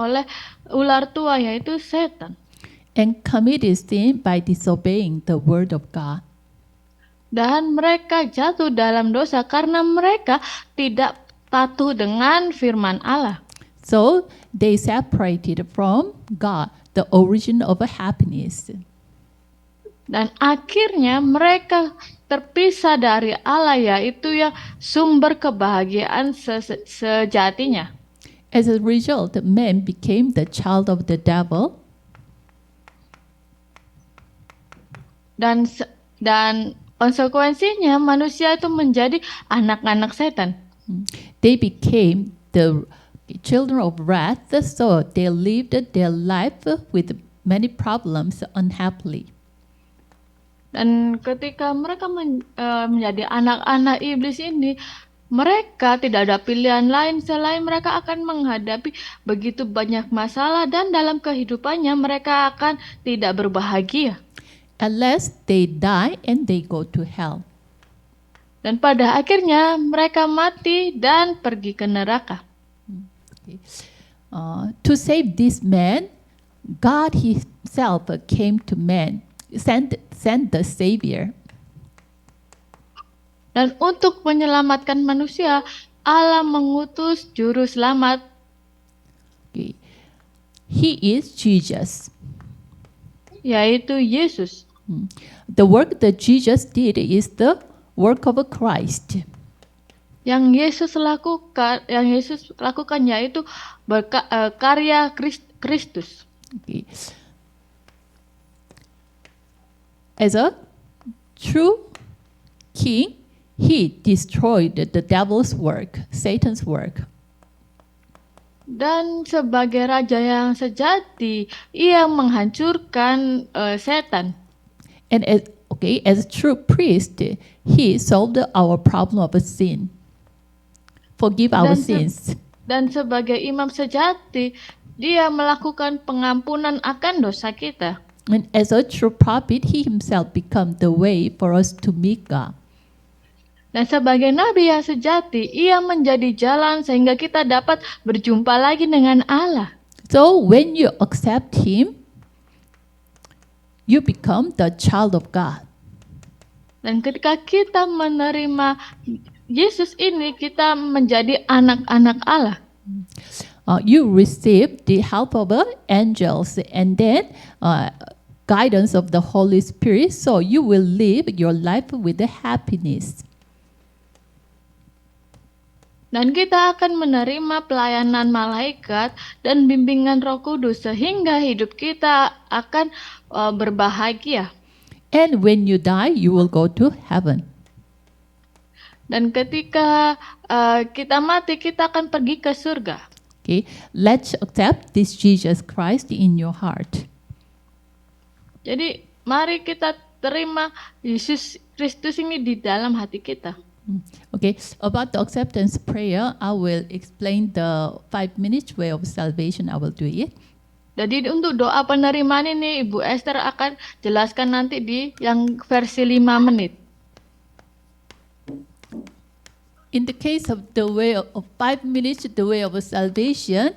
oleh ular tua yaitu setan. and committed sin by disobeying the word of God. Dan mereka jatuh dalam dosa karena mereka tidak patuh dengan firman Allah. So they separated from God, the origin of happiness. Dan akhirnya mereka terpisah dari Allah, yaitu yang sumber kebahagiaan sejatinya. As a result, man became the child of the devil, Dan konsekuensinya manusia itu menjadi anak-anak setan. they became the children of wrath, so they lived their life with many problems unhappily. Dan ketika mereka menjadi anak-anak iblis ini, mereka tidak ada pilihan lain selain mereka akan menghadapi begitu banyak masalah, dan dalam kehidupannya mereka akan tidak berbahagia. Unless they die and they go to hell. Dan pada akhirnya mereka mati dan pergi ke neraka. To save this man, God Himself came to man, sent the Savior. Dan untuk menyelamatkan manusia, Allah mengutus juru selamat. Okay. He is Jesus. Yaitu Yesus. The work that Jesus did is the work of Christ. Yang Yesus lakukan yaitu karya Kristus. Okay. As a true king, he destroyed the devil's work, Satan's work. Dan sebagai raja yang sejati, ia menghancurkan setan. And as a true priest, he solved our problem of sin. Forgive our sins. Dan sebagai imam sejati, dia melakukan pengampunan akan dosa kita. And as a true prophet, he himself became the way for us to meet God. Dan sebagai nabi yang sejati, ia menjadi jalan sehingga kita dapat berjumpa lagi dengan Allah. So when you accept him, you become the child of God. Dan ketika kita menerima Yesus ini, kita menjadi anak-anak Allah. You receive the help of angels and then guidance of the Holy Spirit, so you will live your life with the happiness. Dan kita akan menerima pelayanan malaikat dan bimbingan Roh Kudus sehingga hidup kita akan berbahagia. And when you die, you will go to heaven. Dan ketika kita mati, kita akan pergi ke surga. Okay, let's accept this Jesus Christ in your heart. Jadi mari kita terima Yesus Kristus ini di dalam hati kita. Okay, about the acceptance prayer, I will explain the 5 minutes way of salvation. I will do it. Jadi untuk doa penerimaan ini, Ibu Esther akan jelaskan nanti di yang versi 5 menit. In the case of the way of 5 minutes, the way of salvation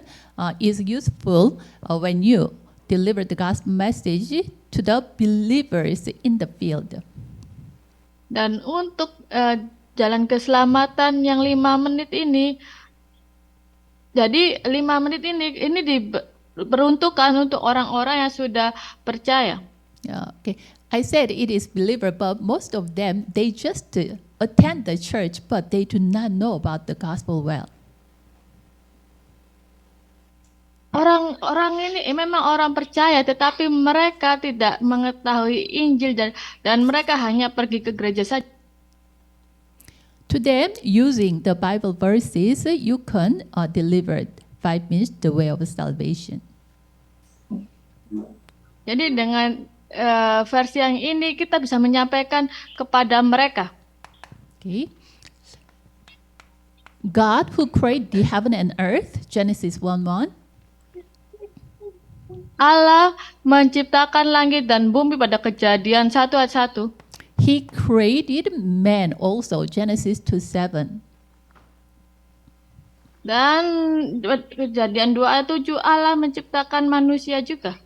is useful when you deliver the gospel message to the believers in the field. Dan untuk jalan keselamatan yang 5 menit ini, jadi 5 menit ini diperuntukkan untuk orang-orang yang sudah percaya. Okay, I said it is believer, but most of them they just attend the church, but they do not know about the gospel well. Orang-orang ini memang orang percaya, tetapi mereka tidak mengetahui Injil dan mereka hanya pergi ke gereja saja. To them, using the Bible verses, you can deliver 5 minutes the way of salvation. Jadi dengan versi yang ini kita bisa menyampaikan kepada mereka. Okay. God who created the heaven and earth, Genesis 1:1. Allah menciptakan langit dan bumi pada Kejadian 1 ayat 1. He created man also, Genesis 2:7. Dan Kejadian 2 ayat 7 Allah menciptakan manusia juga.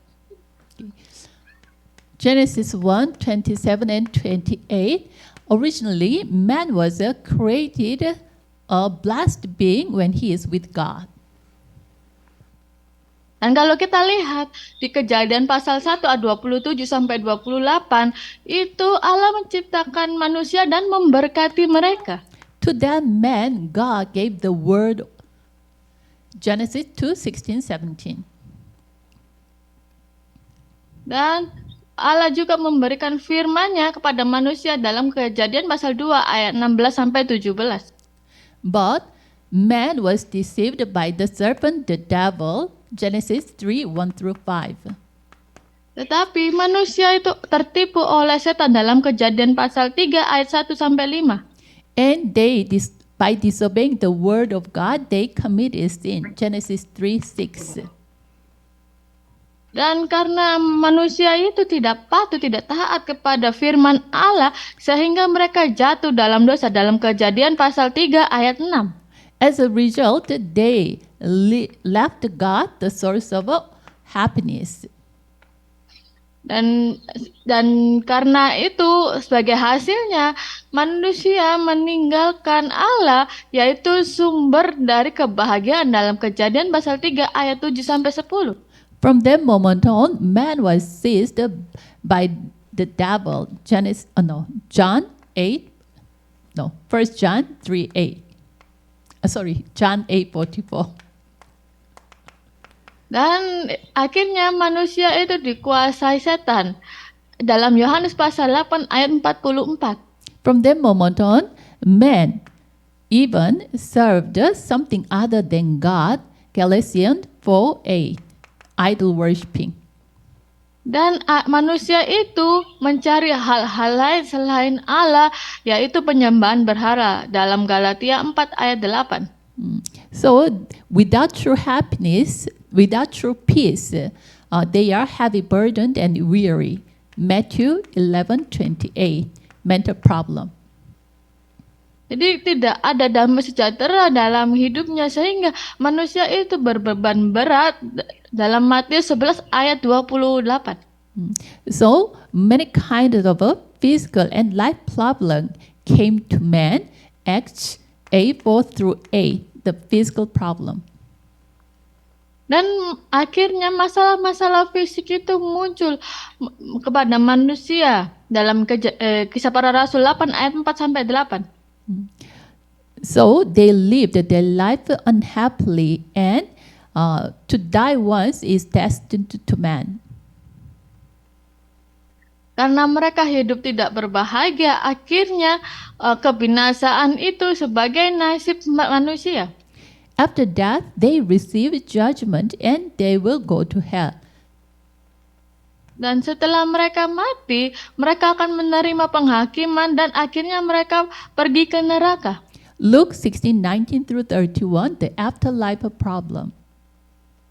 Genesis 1:27 and 28. Originally, man was created a blessed being when he is with God. Dan kalau kita lihat di Kejadian pasal 1 ayat 27 sampai 28, itu Allah menciptakan manusia dan memberkati mereka. To that man, God gave the word. Genesis 2:16, 17. Dan Allah juga memberikan firman-Nya kepada manusia dalam Kejadian pasal 2 ayat 16 sampai 17. But man was deceived by the serpent, the devil. Genesis 3:1 through 5. Tetapi manusia itu tertipu oleh setan dalam Kejadian pasal 3 ayat 1 sampai 5. And by disobeying the word of God, they committed sin. Genesis 3:6. Dan karena manusia itu tidak patuh, tidak taat kepada firman Allah, sehingga mereka jatuh dalam dosa dalam Kejadian pasal 3 ayat 6. As a result, they left God, the source of happiness. Dan karena itu sebagai hasilnya manusia meninggalkan Allah, yaitu sumber dari kebahagiaan dalam Kejadian pasal 3 ayat 7 sampai 10. From that moment on, man was seized by the devil. John 8. No, 1 John 3:8. John 8:44. Dan akhirnya manusia itu dikuasai setan. Dalam Yohanes pasal 8 ayat 44. From that moment on, man even served something other than God. Galatians 4:8. Idol worshiping. Dan manusia itu mencari hal-hal lain selain Allah, yaitu penyembahan berhala dalam Galatia 4 ayat 8. So, without true happiness, without true peace, they are heavy burdened and weary. Matthew 11:28. Mental problem. Jadi tidak ada damai sejahtera dalam hidupnya, sehingga manusia itu berbeban berat dalam Matius 11 ayat 28. So many kinds of physical and life problem came to man. Acts 8:4 through 8, the physical problem. Dan akhirnya masalah-masalah fisik itu muncul kepada manusia dalam Kisah Para Rasul 8 ayat 4 sampai 8. So they lived their life unhappily, and to die once is destined to man. Karena mereka hidup tidak berbahagia, akhirnya kebinasaan itu sebagai nasib manusia. After that, they receive judgment and they will go to hell. Dan setelah mereka mati, mereka akan menerima penghakiman dan akhirnya mereka pergi ke neraka. Luke 16:19 through 31, the afterlife problem.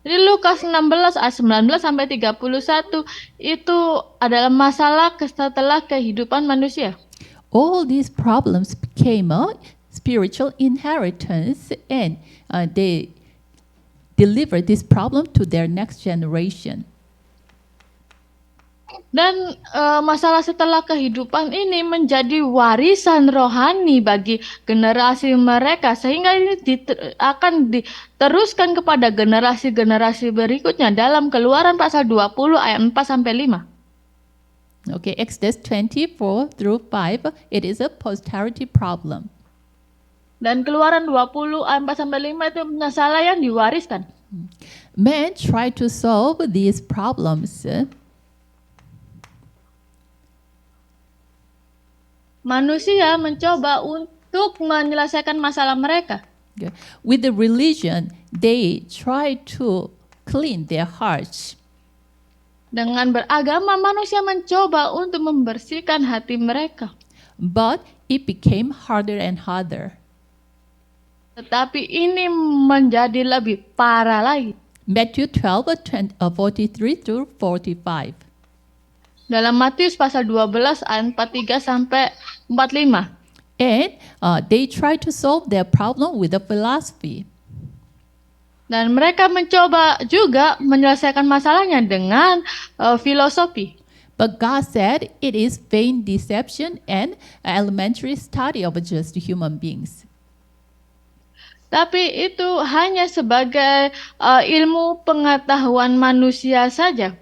Jadi Lukas 16 ayat 19 sampai 31 itu adalah masalah setelah kehidupan manusia. All these problems became a spiritual inheritance, and they deliver this problem to their next generation. Dan masalah setelah kehidupan ini menjadi warisan rohani bagi generasi mereka, sehingga ini akan diteruskan kepada generasi-generasi berikutnya dalam Keluaran pasal 20 ayat 4 sampai 5. Okay, Exodus 24 through 5, it is a posterity problem. Dan Keluaran 20 ayat 4 sampai 5 itu masalah yang diwariskan. Man try to solve these problems. Manusia mencoba untuk menyelesaikan masalah mereka. With the religion, they try to clean their hearts. Dengan beragama, manusia mencoba untuk membersihkan hati mereka. But it became harder and harder. Tetapi ini menjadi lebih parah lagi. Matthew 12:43 through 45. Dalam Matius pasal 12 ayat 43 sampai 45. And they try to solve their problem with a philosophy. Dan mereka mencoba juga menyelesaikan masalahnya dengan filosofi. But God said it is vain deception and elementary study of just human beings. Tapi itu hanya sebagai ilmu pengetahuan manusia saja.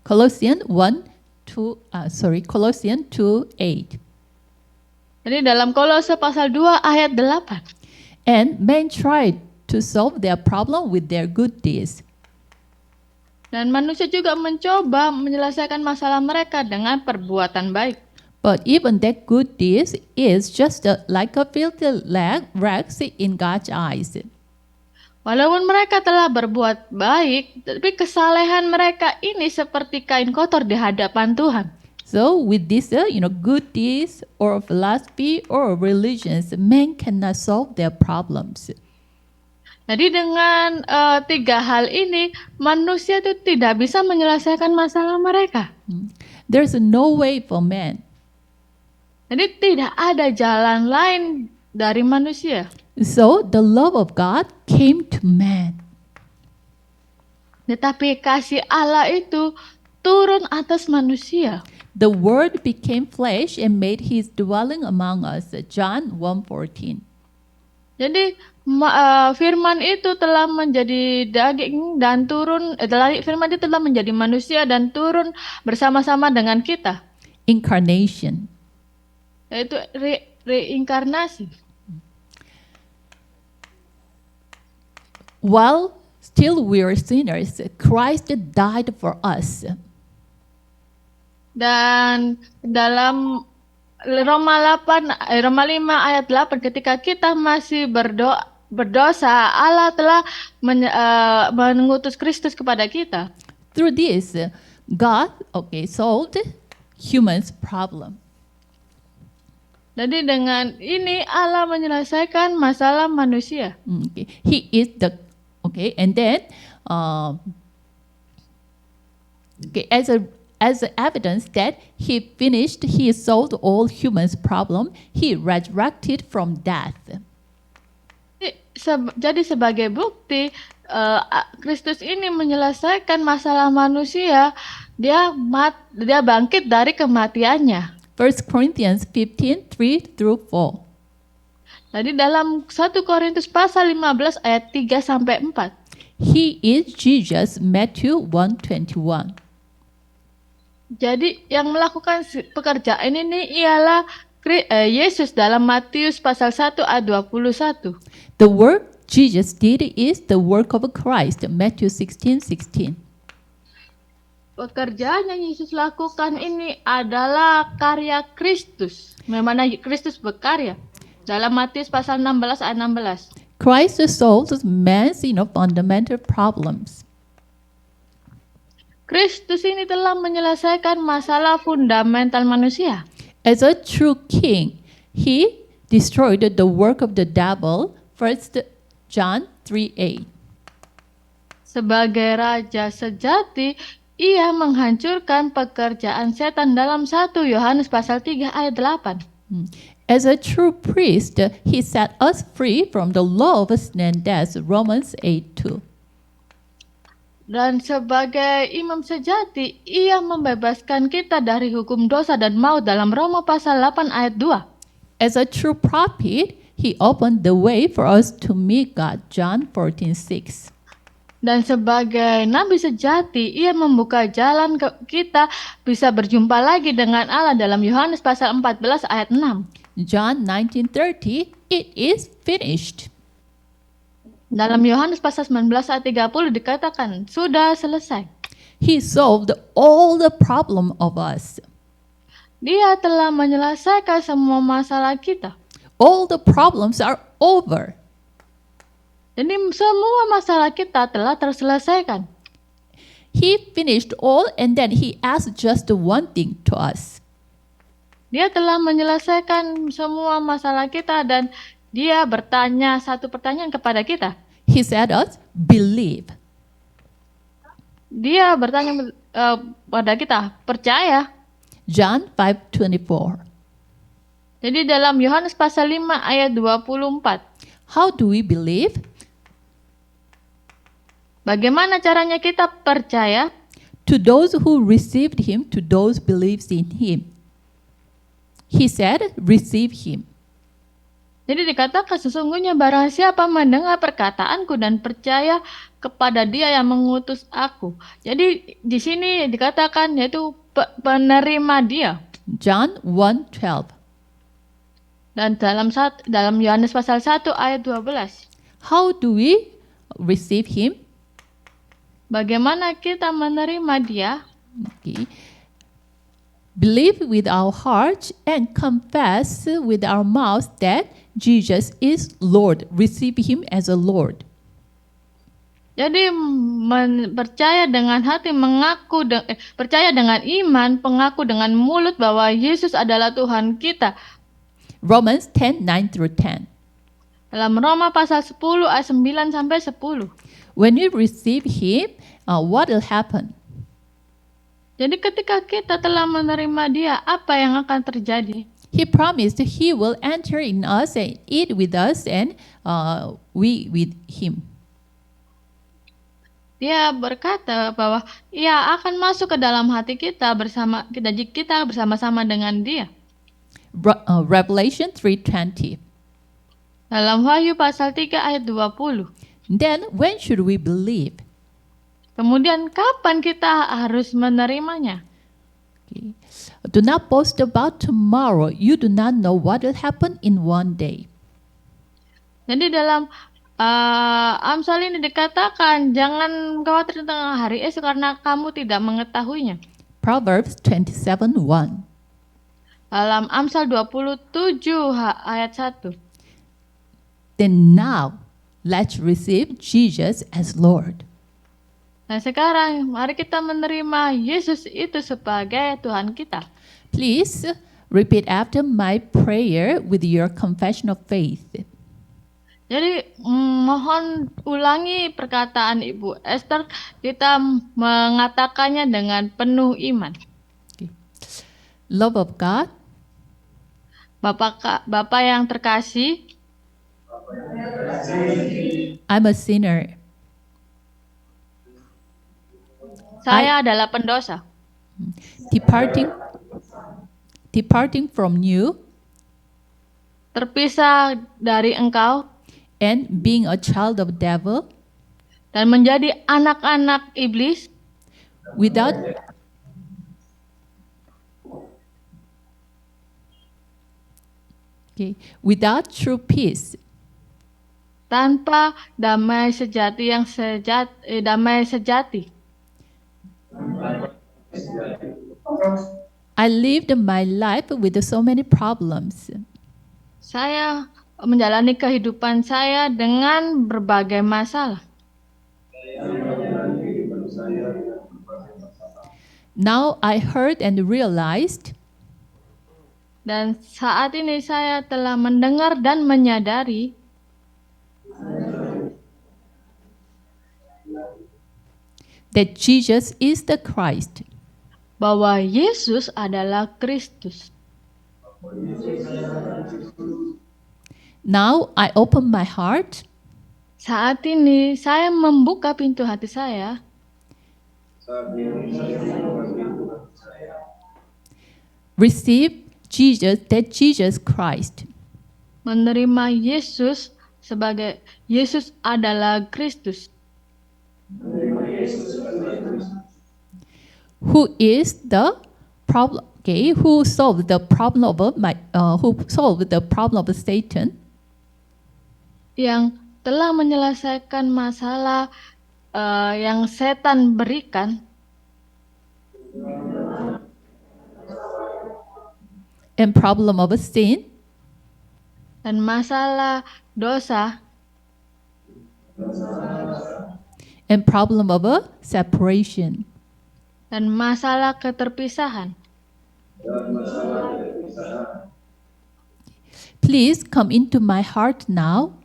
Colossians 2:8. Jadi dalam Kolose pasal 2 ayat 8. And men tried to solve their problem with their good deeds. Dan manusia juga mencoba menyelesaikan masalah mereka dengan perbuatan baik. But even that good deeds is just like a filthy rags in God's eyes. Walaupun mereka telah berbuat baik, tapi kesalehan mereka ini seperti kain kotor di hadapan Tuhan. So with this, good deeds or philosophy or religions, men cannot solve their problems. Jadi dengan tiga hal ini, manusia itu tidak bisa menyelesaikan masalah mereka. There's no way for man. Jadi tidak ada jalan lain dari manusia. So the love of God came to man. Tetapi kasih Allah itu turun atas manusia. The Word became flesh and made His dwelling among us. John 1:14. Jadi firman itu telah menjadi daging dan turun. Firman itu telah menjadi manusia dan turun bersama-sama dengan kita. Incarnation. Yaitu reinkarnasi. While still we are sinners, Christ died for us. Dan dalam Roma 5 ayat 8, ketika kita masih berdosa, Allah telah mengutus Kristus kepada kita. Through this, God solved humans' problem. Jadi dengan ini Allah menyelesaikan masalah manusia. He is and then as evidence that he solved all humans' problem, he resurrected from death. Jadi sebagai bukti Kristus ini menyelesaikan masalah manusia, dia bangkit dari kematiannya. 1 Corinthians 15:3-4. Jadi dalam 1 Korintus pasal 15 ayat 3 sampai 4. He is Jesus, Matthew 1:21. Jadi yang melakukan pekerjaan ini ialah Yesus dalam Matius pasal 1 ayat 21. The work Jesus did is the work of Christ, Matthew 16:16. Pekerjaan yang Yesus lakukan ini adalah karya Kristus. Memang Kristus berkarya. Dalam Matius pasal 16 ayat 16. Christ solves man's fundamental problems. Kristus ini telah menyelesaikan masalah fundamental manusia. As a true king, he destroyed the work of the devil, 1 John 3:8. Sebagai raja sejati, ia menghancurkan pekerjaan setan dalam 1 Yohanes pasal 3 ayat 8. As a true priest, he set us free from the law of sin and death, Romans 8:2. Dan sebagai imam sejati, ia membebaskan kita dari hukum dosa dan maut dalam Roma pasal 8 ayat 2. As a true prophet, he opened the way for us to meet God, John 14:6. Dan sebagai nabi sejati, ia membuka jalan kita bisa berjumpa lagi dengan Allah dalam Yohanes pasal 14 ayat 6. John 19:30, it is finished. Dalam Yohanes pasal 19 ayat 30 dikatakan, sudah selesai. He solved all the problem of us. Dia telah menyelesaikan semua masalah kita. All the problems are over. Jadi semua masalah kita telah terselesaikan. He finished all and then he asked just one thing to us. Dia telah menyelesaikan semua masalah kita dan dia bertanya satu pertanyaan kepada kita. He said us, believe. Dia bertanya pada kita, percaya. John 5:24. Jadi dalam Yohanes pasal 5 ayat 24. How do we believe? Bagaimana caranya kita percaya? To those who received him, to those believes in him. He said, receive him. Jadi dikatakan sesungguhnya barang siapa mendengar perkataanku dan percaya kepada dia yang mengutus aku. Jadi di sini dikatakan yaitu penerima dia. John 1:12. Dan dalam Yohanes pasal 1 ayat 12. How do we receive him? Bagaimana kita menerima dia? Okay. Believe with our hearts and confess with our mouth that Jesus is Lord. Receive him as a Lord. Jadi percaya dengan hati, percaya dengan iman, pengaku dengan mulut bahwa Yesus adalah Tuhan kita. Romans 10:9-10. Dalam Roma pasal 10 ayat 9 sampai 10. When we receive him, what will happen? Jadi ketika kita telah menerima dia, apa yang akan terjadi? He promised he will enter in us and eat with us, and we with him. Dia berkata bahwa ia akan masuk ke dalam hati kita bersama-sama dengan dia. Revelation 3:20. Dalam Wahyu pasal 3 ayat 20. Then when should we believe? Kemudian kapan kita harus menerimanya? Okay. Do not boast about tomorrow. You do not know what will happen in one day. Jadi dalam Amsal ini dikatakan jangan khawatir tentang hari esok karena kamu tidak mengetahuinya. Proverbs 27:1. Dalam Amsal 27 ayat 1. Then now, let's receive Jesus as Lord. Nah sekarang mari kita menerima Yesus itu sebagai Tuhan kita. Please repeat after my prayer with your confession of faith. Jadi mohon ulangi perkataan Ibu Esther, kita mengatakannya dengan penuh iman. Okay. Love of God. Bapak yang terkasih, I'm a sinner. saya adalah pendosa. Departing from you, terpisah dari Engkau, and being a child of devil, dan menjadi anak-anak iblis, without true peace, tanpa damai sejati damai sejati. I lived my life with so many problems. Saya menjalani kehidupan saya dengan berbagai masalah. Now I heard and realized dan saat ini saya telah mendengar dan menyadari that Jesus is the Christ. Bahwa Yesus adalah Kristus. Now I open my heart. Saat ini saya membuka pintu hati saya. Receive Jesus, that Jesus Christ. Menerima Yesus sebagai Yesus adalah Kristus. Who is the problem? Okay, who solved the problem of Satan? Yang telah menyelesaikan masalah yang setan berikan. And problem of sin. Dan masalah dosa. And problem of separation. Dan masalah keterpisahan. Please come into my heart now.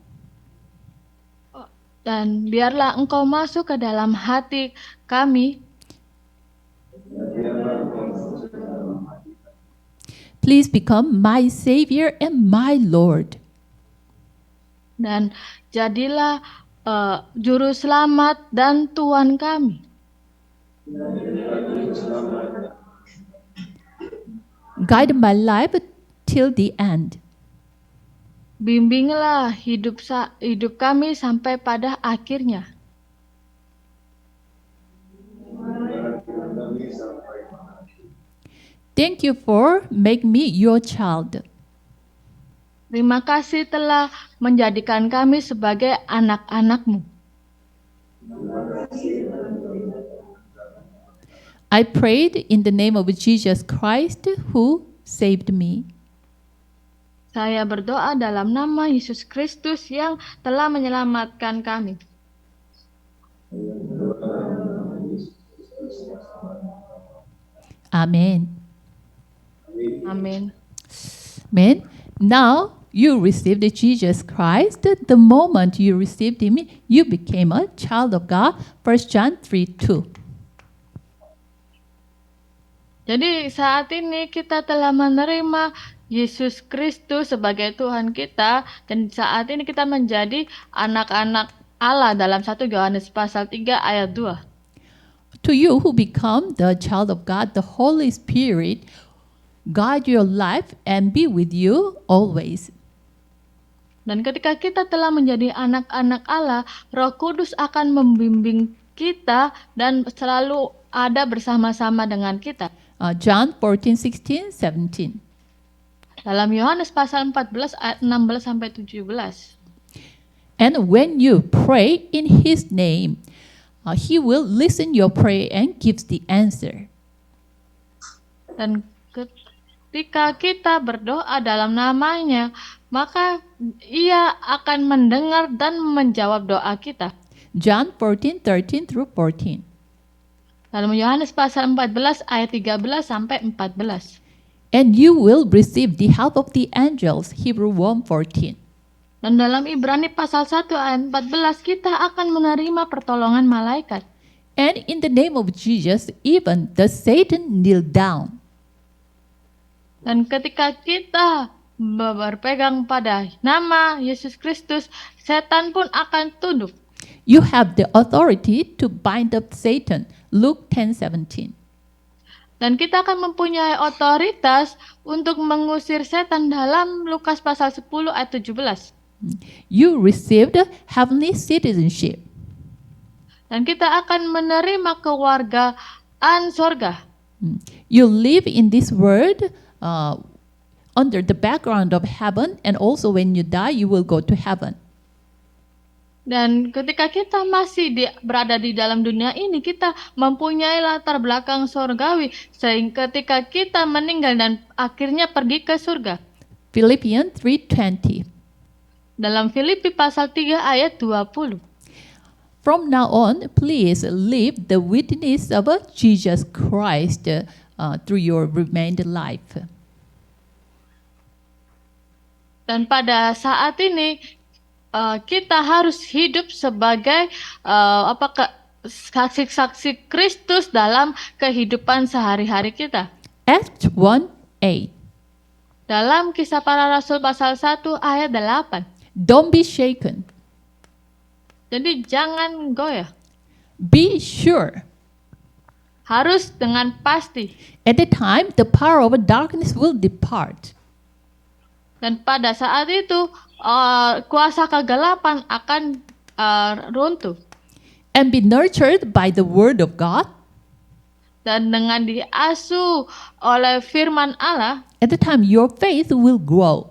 Dan biarlah engkau masuk ke dalam hati kami. Please become my Savior and my Lord. Dan jadilah Juru Selamat dan Tuhan kami. Guide my life till the end. Bimbinglah hidup kami sampai pada akhirnya. Thank you for make me your child. Terima kasih telah menjadikan kami sebagai anak-anak-Mu. I prayed in the name of Jesus Christ who saved me. Saya berdoa dalam nama Yesus Kristus yang telah menyelamatkan kami. Amen. Amin. Amen. Now you received Jesus Christ. The moment you received him, you became a child of God. 1 John 3:2. Jadi saat ini kita telah menerima Yesus Kristus sebagai Tuhan kita, dan saat ini kita menjadi anak-anak Allah dalam 1 Yohanes pasal 3 ayat 2. To you who become the child of God, the Holy Spirit guide your life and be with you always. Dan ketika kita telah menjadi anak-anak Allah, Roh Kudus akan membimbing kita dan selalu ada bersama-sama dengan kita. John 14:16, 17. Dalam Yohanes pasal 14 ayat 16 sampai 17. And when you pray in his name, he will listen your prayer and gives the answer. Dan ketika kita berdoa dalam namanya, maka ia akan mendengar dan menjawab doa kita. John 14:13 through 14. Dalam Yohanes pasal 14 ayat 13 sampai 14. And you will receive the help of the angels. Hebrew 1:14. Dan dalam Ibrani pasal 1 ayat 14 kita akan menerima pertolongan malaikat. And in the name of Jesus, even the Satan kneel down. Dan ketika kita berpegang pada nama Yesus Kristus, setan pun akan tunduk. You have the authority to bind up Satan. Luke 10:17. Dan kita akan mempunyai otoritas untuk mengusir setan dalam Lukas pasal 10 ayat 17. You received heavenly citizenship. Dan kita akan menerima kewargaan sorga. You live in this world under the background of heaven, and also when you die, you will go to heaven. Dan ketika kita masih berada di dalam dunia ini, kita mempunyai latar belakang sorgawi, sehingga ketika kita meninggal dan akhirnya pergi ke surga. Philippians 3:20. Dalam Filipi pasal 3 ayat 20. From now on, please live the witness of Jesus Christ through your remaining life. Dan pada saat ini kita harus hidup sebagai saksi-saksi Kristus dalam kehidupan sehari-hari kita. Acts 1:8. Dalam Kisah Para Rasul pasal 1 ayat 8. Don't be shaken. Jadi jangan goyah. Be sure. Harus dengan pasti. At the time, the power of darkness will depart. Dan pada saat itu kuasa kegelapan akan runtuh. And be nurtured by the word of God. Dan dengan diasuh oleh firman Allah, At the time, your faith will grow.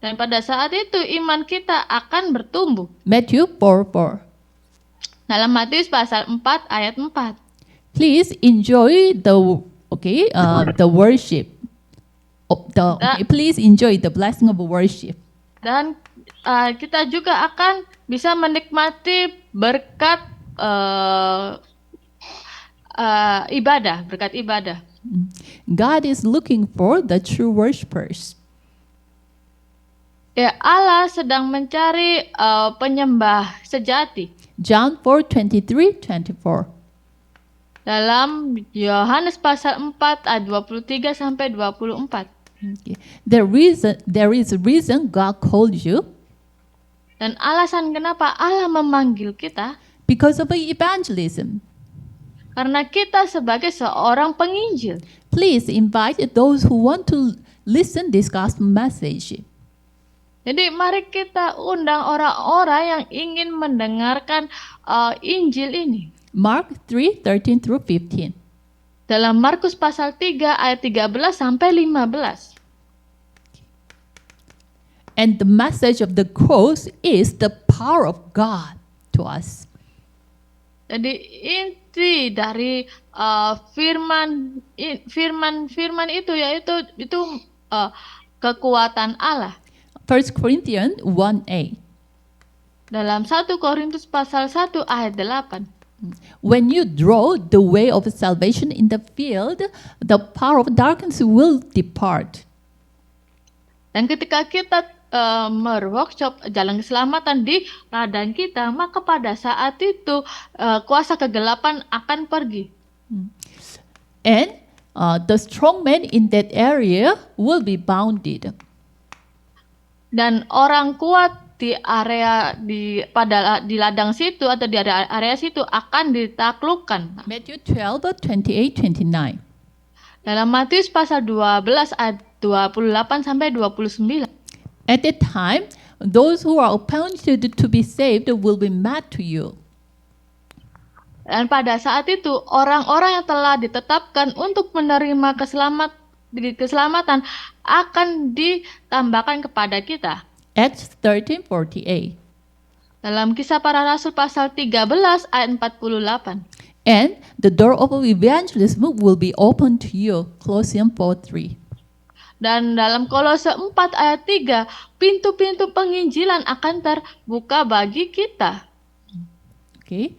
dan pada saat itu iman kita akan bertumbuh. Matthew 4:4. Dalam Matius pasal 4 ayat 4. Please enjoy the worship. Please enjoy the blessing of worship. Dan kita juga akan bisa menikmati berkat berkat ibadah. God is looking for the true worshipers. Ya, Allah sedang mencari penyembah sejati. John 4:23-24. Dalam Yohanes pasal 4 ayat 23 sampai 24. Okay. There is a reason God called you. Dan alasan kenapa Allah memanggil kita, because of evangelism. karena kita sebagai seorang penginjil. Please invite those who want to listen this gospel message. Jadi mari kita undang orang-orang yang ingin mendengarkan Injil ini. Mark 3:13 through 15. Dalam Markus pasal 3 ayat 13 sampai 15. And the message of the cross is the power of God to us. Jadi inti dari firman itu yaitu kekuatan Allah. 1 Corinthians 1:8. Dalam 1 Korintus pasal 1 ayat 8. When you draw the way of salvation in the field, the power of darkness will depart. Dan ketika kita workshop jalan keselamatan di ladang kita, maka pada saat itu kuasa kegelapan akan pergi. And the strong man in that area will be bounded. Dan orang kuat di area di ladang situ atau di area situ akan ditaklukkan. Matthew 12:28-29. Dalam Matius pasal 12 ayat 28 sampai 29. At that time, those who are appointed to be saved will be mad to you. Dan pada saat itu orang-orang yang telah ditetapkan untuk menerima keselamatan akan ditambahkan kepada kita. Acts 13:48. Dalam Kisah Para Rasul pasal 13 ayat 48. And the door of evangelism will be open to you. Colossians 4:3. Dan dalam Kolose 4 ayat 3, pintu-pintu penginjilan akan terbuka bagi kita. Okay.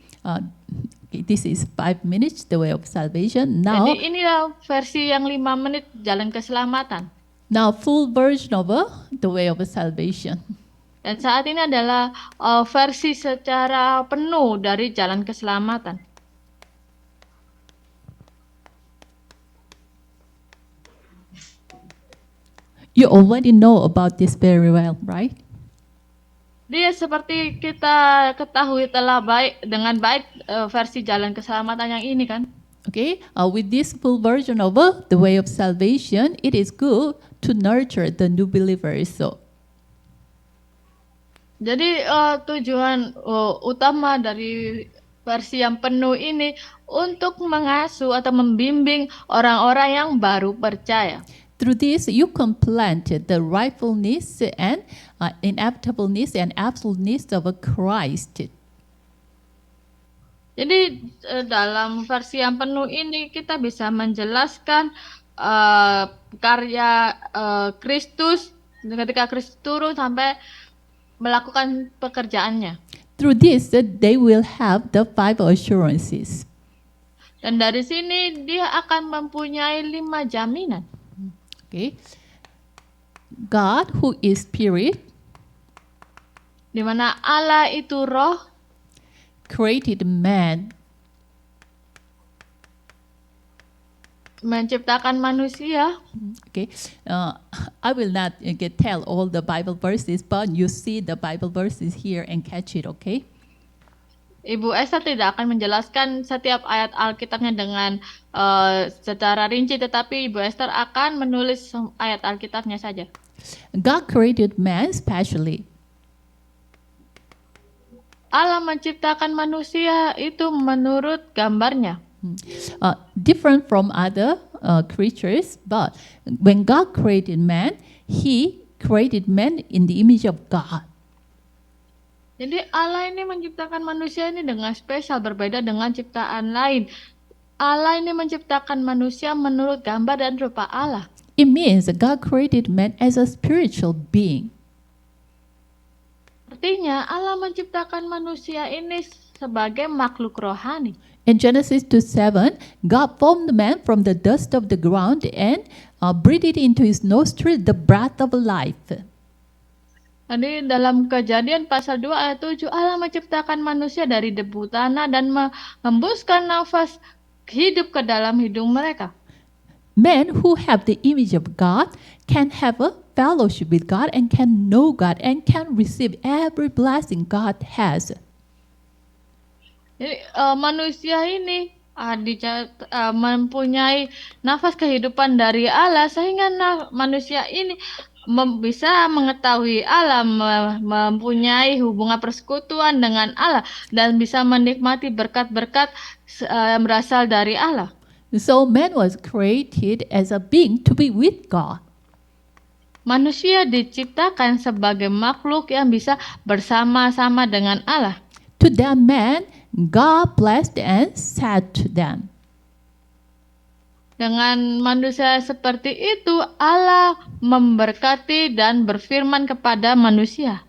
This is 5 minutes, the way of salvation. Now, Jadi inilah versi yang 5 menit jalan keselamatan. full version of the way of salvation. Dan saat ini adalah versi secara penuh dari jalan keselamatan. You already know about this very well, right? Dia seperti kita ketahui telah dengan baik versi jalan keselamatan yang ini kan. Okay, with this full version of the way of salvation, it is good to nurture the new believers. So, Jadi tujuan utama dari versi yang penuh ini untuk mengasuh atau membimbing orang-orang yang baru percaya. through this, you can plant the rightfulness and inevitableness and absoluteness of Christ. Jadi dalam versi yang penuh ini kita bisa menjelaskan karya Kristus ketika Kristus turun sampai melakukan pekerjaannya. Through this, they will have the 5 assurances. Dan dari sini dia akan mempunyai 5 jaminan. Okay, God who is spirit Di mana Allah itu roh, created man, menciptakan manusia. okay, I will not tell all the Bible verses, but you see the Bible verses here and catch it, okay? Ibu Esther tidak akan menjelaskan setiap ayat Alkitabnya dengan secara rinci, tetapi Ibu Esther akan menulis ayat Alkitabnya saja. God created man specially. Allah menciptakan manusia itu menurut gambarnya. Different from other creatures, but when God created man, He created man in the image of God. Jadi Allah ini menciptakan manusia ini dengan spesial, berbeda dengan ciptaan lain. Allah ini menciptakan manusia menurut gambar dan rupa Allah. It means that God created man as a spiritual being. Artinya Allah menciptakan manusia ini sebagai makhluk rohani. In Genesis 2:7, God formed man from the dust of the ground and breathed into his nostril the breath of life. Jadi dalam Kejadian pasal 2 ayat 7, Allah menciptakan manusia dari debu tanah dan menghembuskan nafas hidup ke dalam hidung mereka. Men who have the image of God can have a fellowship with God and can know God and can receive every blessing God has. Jadi manusia ini mempunyai nafas kehidupan dari Allah sehingga manusia ini bisa mengetahui Allah, mempunyai hubungan persekutuan dengan Allah dan bisa menikmati berkat-berkat yang berasal dari Allah. So man was created as a being to be with God. Manusia diciptakan sebagai makhluk yang bisa bersama-sama dengan Allah. To that man, God blessed and said to them. Dengan manusia seperti itu, Allah memberkati dan berfirman kepada manusia.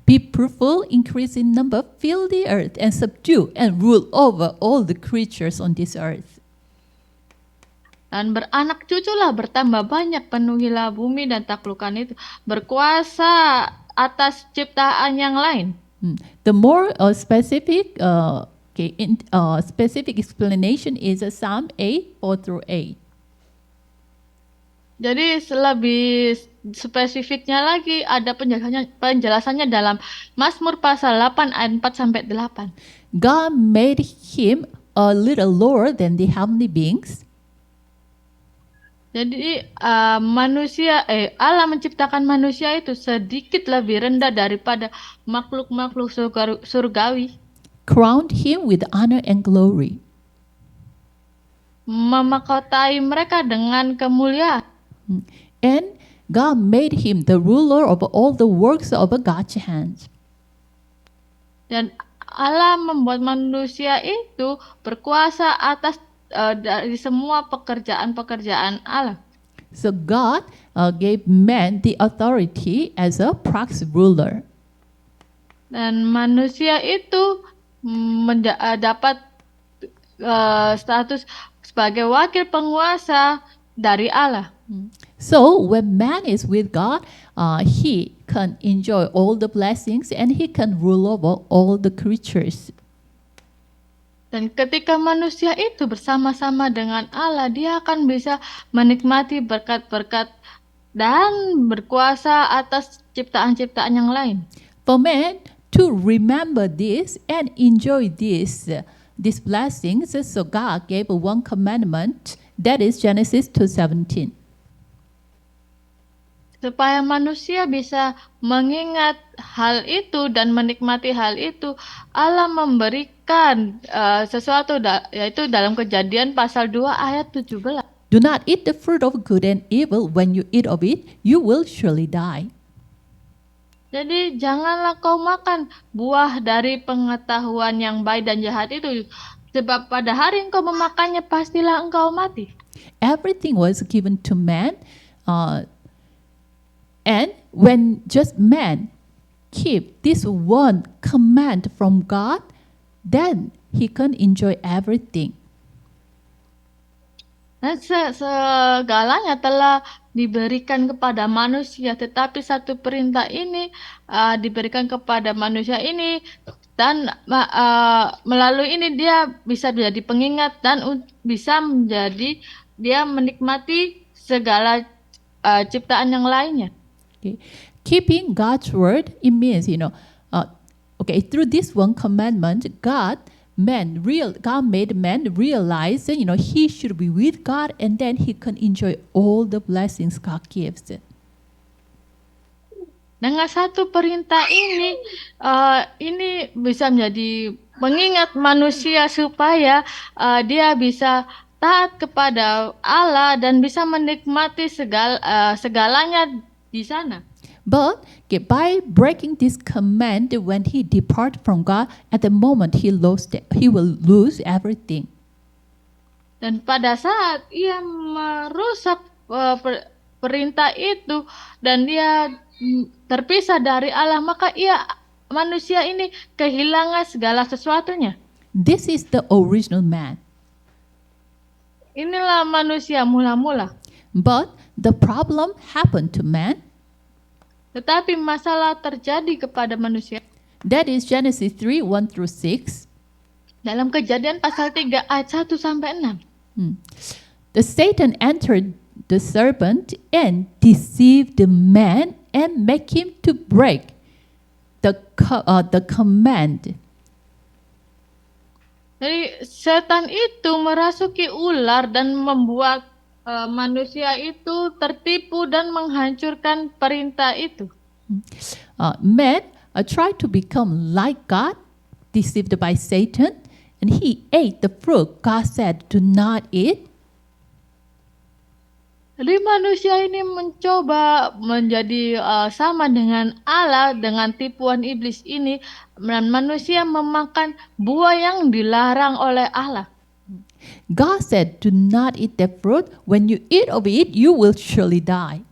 Be fruitful, increase in number, fill the earth, and subdue and rule over all the creatures on this earth. Dan beranak cuculah, bertambah banyak, penuhilah bumi dan taklukkan itu, berkuasa atas ciptaan yang lain. The more specific specific explanation is Psalm 8, 4-8. Jadi lebih spesifiknya lagi ada penjelasannya dalam Mazmur pasal 8 ayat 4-8. God made him a little lower than the heavenly beings. Jadi Allah menciptakan manusia itu sedikit lebih rendah daripada makhluk-makhluk surgawi. Crowned him with honor and glory. Memahkotai mereka dengan kemuliaan. And God made him the ruler of all the works of God's hands. Dan Allah membuat manusia itu berkuasa atas dari semua pekerjaan-pekerjaan Allah. So God gave man the authority as a proxy ruler. Dan manusia itu dapat status sebagai wakil penguasa dari Allah. So when man is with God, he can enjoy all the blessings and he can rule over all the creatures. Dan ketika manusia itu bersama-sama dengan Allah, dia akan bisa menikmati berkat-berkat dan berkuasa atas ciptaan-ciptaan yang lain. For man to remember this and enjoy these blessings, so God gave one commandment, that is Genesis 2:17. Supaya manusia bisa mengingat hal itu dan menikmati hal itu, Allah memberikan sesuatu yaitu dalam Kejadian pasal 2 ayat 17. Do not eat the fruit of good and evil. When you eat of it, you will surely die. Jadi janganlah kau makan buah dari pengetahuan yang baik dan jahat itu, sebab pada hari engkau memakannya pastilah engkau mati. Everything was given to man, and when just man keep this one command from God, then he can enjoy everything. Dan segalanya telah diberikan kepada manusia, tetapi satu perintah ini diberikan kepada manusia ini, dan melalui ini dia bisa menjadi pengingat dan bisa menjadi dia menikmati segala ciptaan yang lainnya. Okay. Keeping God's word, it means, through this one commandment, God made man realize that, he should be with God and then he can enjoy all the blessings God gives. Dengan satu perintah ini bisa menjadi mengingat manusia supaya dia bisa taat kepada Allah dan bisa menikmati segalanya di sana. But by breaking this command, when he depart from God, at the moment he will lose everything. Dan pada saat ia merusak perintah itu dan dia terpisah dari Allah, maka manusia ini kehilangan segala sesuatunya. This is the original man. Inilah manusia mula-mula. But the problem happened to man. Tetapi masalah terjadi kepada manusia. That is Genesis 3, 1-6. Dalam Kejadian pasal 3 ayat 1-6. The Satan entered the serpent and deceive the man and make him to break the command. Jadi setan itu merasuki ular dan membuat manusia itu tertipu dan menghancurkan perintah itu. Man tried to become like God, deceived by Satan, and he ate the fruit God said do not eat. Jadi manusia ini mencoba menjadi sama dengan Allah dengan tipuan iblis ini, dan manusia memakan buah yang dilarang oleh Allah. God said, do not eat that fruit. When you eat of it, you will surely die.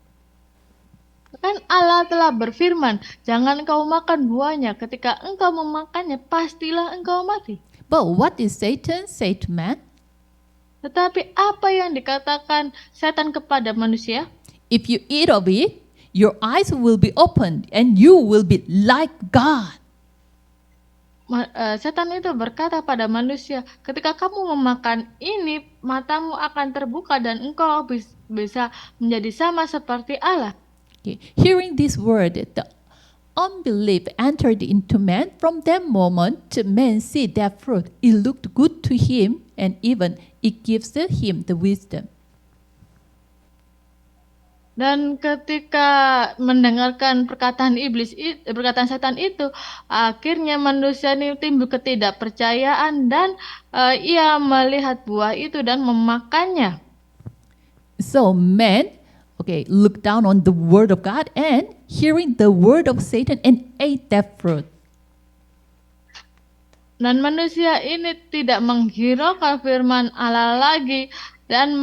Kan Allah telah berfirman, jangan kau makan buahnya. Ketika engkau memakannya, pastilah engkau mati. But what did Satan say to man? Tetapi apa yang dikatakan setan kepada manusia? If you eat of it, your eyes will be opened and you will be like God. Setan itu berkata pada manusia, ketika kamu memakan ini, matamu akan terbuka dan engkau bisa menjadi sama seperti Allah. Okay. Hearing this word, the unbelief entered into man. From that moment, man see that fruit. It looked good to him and even it gives him the wisdom. Dan ketika mendengarkan perkataan perkataan setan itu, akhirnya manusia ini timbul ketidakpercayaan dan ia melihat buah itu dan memakannya. So man, looked down on the word of God and hearing the word of Satan and ate that fruit. Dan manusia ini tidak menghiraukan firman Allah lagi dan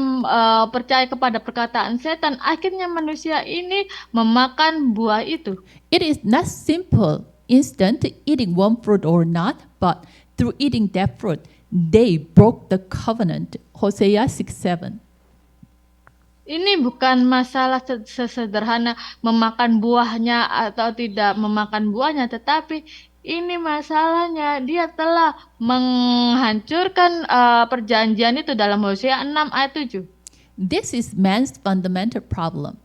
percaya kepada perkataan setan. Akhirnya manusia ini memakan buah itu. It is not simple, instant eating one fruit or not, but through eating that fruit, they broke the covenant. Hosea 6:7. Ini bukan masalah sesederhana memakan buahnya atau tidak memakan buahnya, tetapi ini masalahnya dia telah menghancurkan perjanjian itu dalam Hosea 6 ayat 7. This is man's fundamental problem.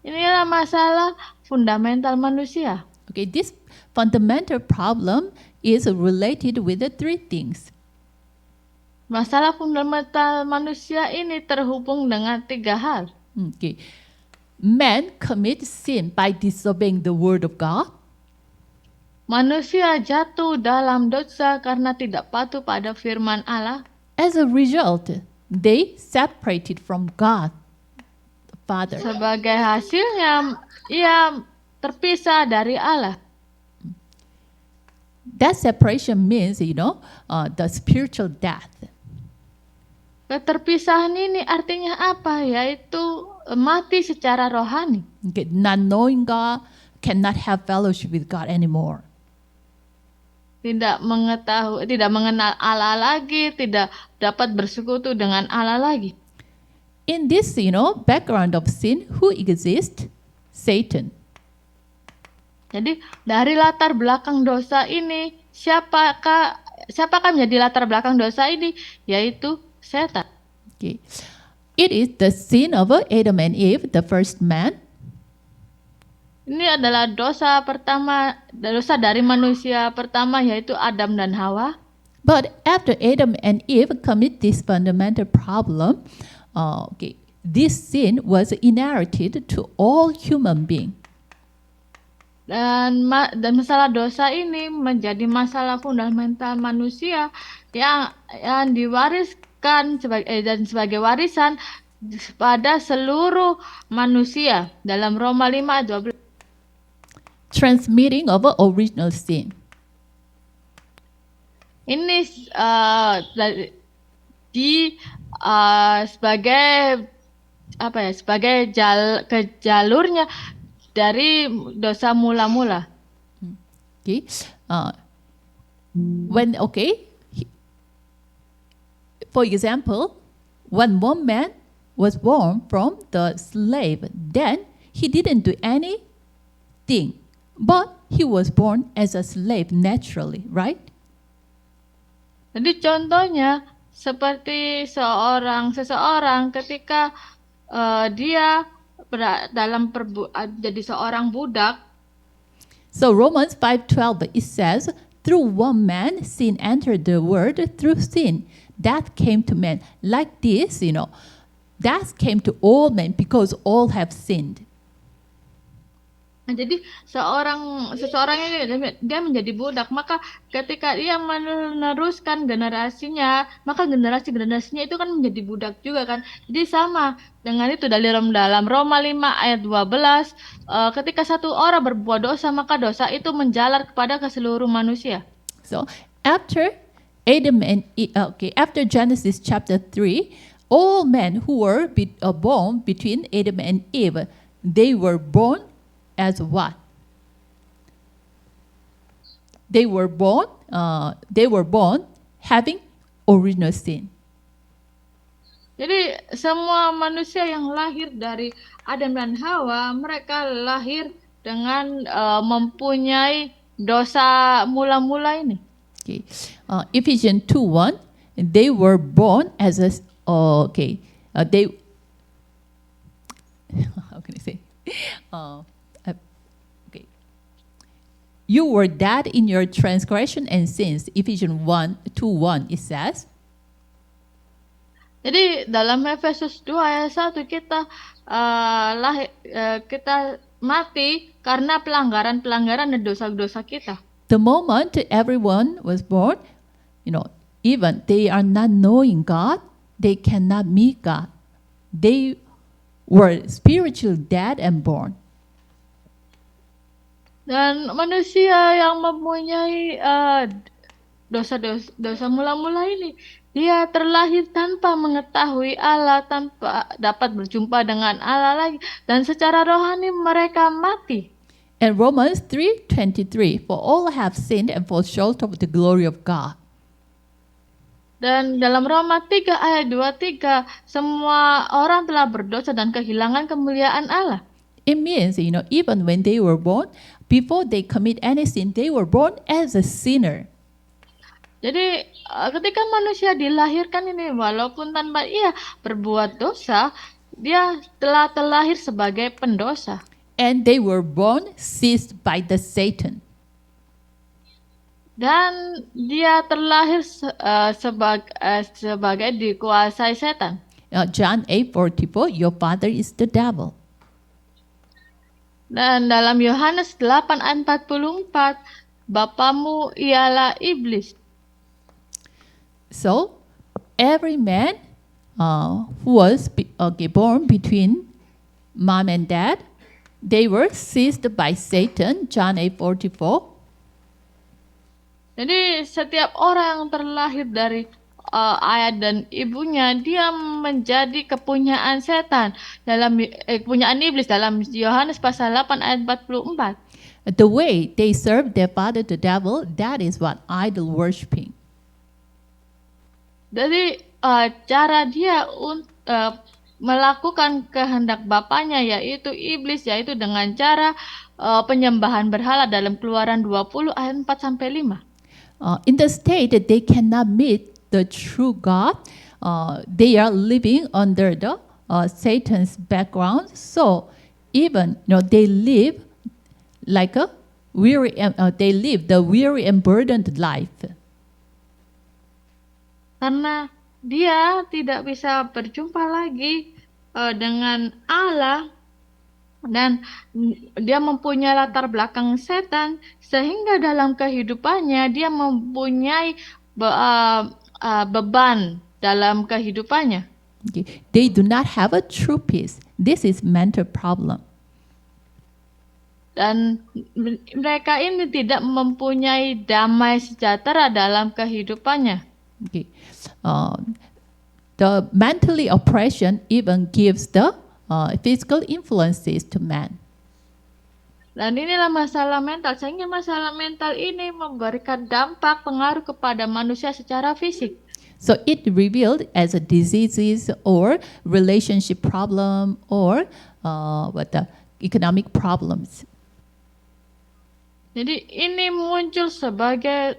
Inilah masalah fundamental manusia. This fundamental problem is related with the three things. Masalah fundamental manusia ini terhubung dengan 3 hal. Man commits sin by disobeying the word of God. Manusia jatuh dalam dosa karena tidak patuh pada firman Allah. As a result, they separated from God, the Father. Sebagai hasilnya, ia terpisah dari Allah. That separation means, the spiritual death. Keterpisahan ini artinya apa? Yaitu mati secara rohani. Not knowing God, cannot have fellowship with God anymore. Tidak mengenal Allah lagi, tidak dapat bersekutu dengan Allah lagi. In this, background of sin, who exists? Satan. Jadi dari latar belakang dosa ini, siapakah menjadi latar belakang dosa ini? Yaitu setan. It is the sin of Adam and Eve, the first man. Ini adalah dosa dari manusia pertama, yaitu Adam dan Hawa. But after Adam and Eve commit this fundamental problem, this sin was inherited to all human beings. Dan masalah dosa ini menjadi masalah fundamental manusia yang diwariskan sebagai warisan pada seluruh manusia dalam Roma 5 ayat 12. Transmitting of original sin. Ini sebagai jalurnya dari dosa mula-mula. For example, when one man was born from the slave, then he didn't do anything, but he was born as a slave naturally, right? Jadi contohnya, seperti seseorang ketika dia jadi seorang budak. So Romans 5:12 it says, through one man sin entered the world, through sin death came to men. Like this, death came to all men because all have sinned. Nah, jadi seseorang ini dia menjadi budak, maka ketika dia meneruskan generasinya, maka generasinya itu kan menjadi budak juga kan. Jadi sama dengan itu dalam Roma 5 ayat 12, ketika satu orang berbuat dosa, maka dosa itu menjalar kepada keseluruh manusia. So after Adam and after Genesis chapter 3, all men who were born between Adam and Eve, they were born as what? They were born having original sin. Jadi semua manusia yang lahir dari Adam dan Hawa, mereka lahir dengan mempunyai dosa mula-mula ini. Okay. Ephesians 2:1, they were born as a they how can I say? Okay. You were dead in your transgression and sins. Ephesians 2:1 it says. Jadi dalam Efesus 2 ayat 1 kita kita mati karena pelanggaran dan dosa-dosa kita. The moment everyone was born, even they are not knowing God, they cannot meet God. They were spiritually dead and born. Dan manusia yang mempunyai dosa mula-mula ini, dia terlahir tanpa mengetahui Allah, tanpa dapat berjumpa dengan Allah lagi, dan secara rohani mereka mati. And Romans 3:23, for all have sinned and fall short of the glory of God. Dan dalam Roma 3 ayat 23, semua orang telah berdosa dan kehilangan kemuliaan Allah. It means, even when they were born, before they commit any sin, they were born as a sinner. Jadi ketika manusia dilahirkan ini, walaupun tanpa ia berbuat dosa, dia telah terlahir sebagai pendosa. And they were born seized by the Satan. Dan dia terlahir sebagai dikuasai setan. John 8:44, your father is the devil. Dan dalam Yohanes 8 ayat 44, bapamu ialah iblis. So every man who was born between mom and dad, they were seized by Satan, John 8:44. Jadi setiap orang yang terlahir dari ayah dan ibunya, dia menjadi kepunyaan setan, kepunyaan iblis dalam Yohanes pasal 8 ayat 44. The way they serve their father the devil, that is what idol worshiping. Jadi cara dia melakukan kehendak bapaknya, yaitu iblis, yaitu dengan cara penyembahan berhala dalam Keluaran 20 ayat 4 sampai 5. In the state that they cannot meet the true God, they are living under the Satan's background. So even they live like a weary, they live the weary and burdened life. Karena dia tidak bisa berjumpa lagi dengan Allah, dan dia mempunyai latar belakang setan, sehingga dalam kehidupannya dia mempunyai beban dalam kehidupannya. Okay. They do not have a true peace. This is mental problem. Dan mereka ini tidak mempunyai damai sejahtera dalam kehidupannya. Okay. The mentally oppression even gives the physical influences to man. Dan inilah masalah mental, sehingga masalah mental ini memberikan dampak pengaruh kepada manusia secara fisik. So it revealed as a diseases or relationship problem or the economic problems. Jadi ini muncul sebagai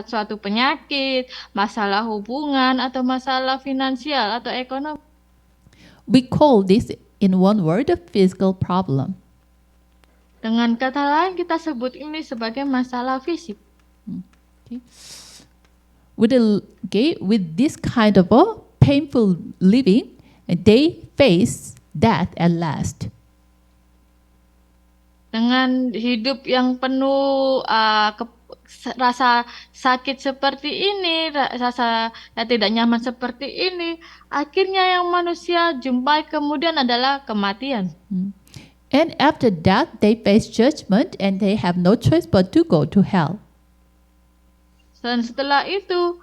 suatu penyakit, masalah hubungan, atau masalah finansial atau ekonomi. We call this, in one word, a physical problem. Dengan kata lain, kita sebut ini sebagai masalah fisik. With this kind of a painful living, they face death at last. Dengan hidup yang penuh rasa sakit seperti ini, rasa tidak nyaman seperti ini, akhirnya yang manusia jumpai kemudian adalah kematian. And after that, they face judgment and they have no choice but to go to hell. Dan setelah itu,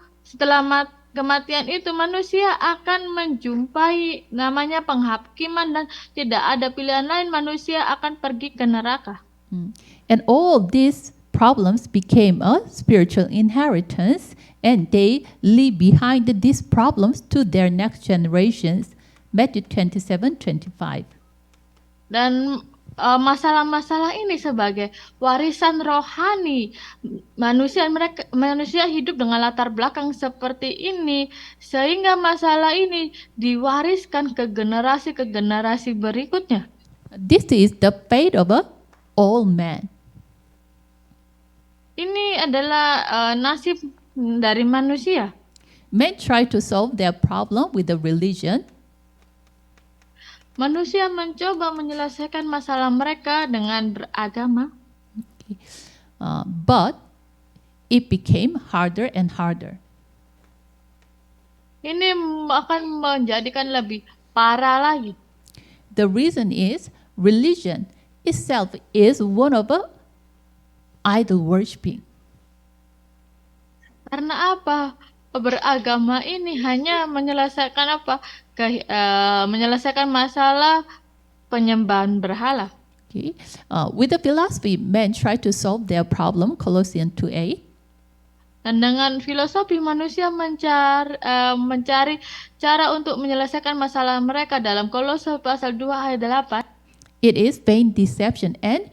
kematian itu, manusia akan menjumpai namanya penghakiman dan tidak ada pilihan lain, manusia akan pergi ke neraka. And all these problems became a spiritual inheritance, and they leave behind these problems to their next generations. Matthew 27:25. Dan masalah-masalah ini sebagai warisan rohani manusia hidup dengan latar belakang seperti ini, sehingga masalah ini diwariskan ke generasi berikutnya. This is the fate of all men. Ini adalah nasib dari manusia. Men try to solve their problem with a religion. Manusia mencoba menyelesaikan masalah mereka dengan beragama. But it became harder and harder. Ini akan menjadikan lebih parah lagi. The reason is religion itself is one of idol worshiping. Karena apa? Beragama ini hanya menyelesaikan menyelesaikan masalah penyembahan berhala. Okay. With the philosophy, men try to solve their problem, Colossians 2:8. Dan dengan filosofi manusia mencari cara untuk menyelesaikan masalah mereka dalam Kolose pasal 2 ayat 8. It is vain deception and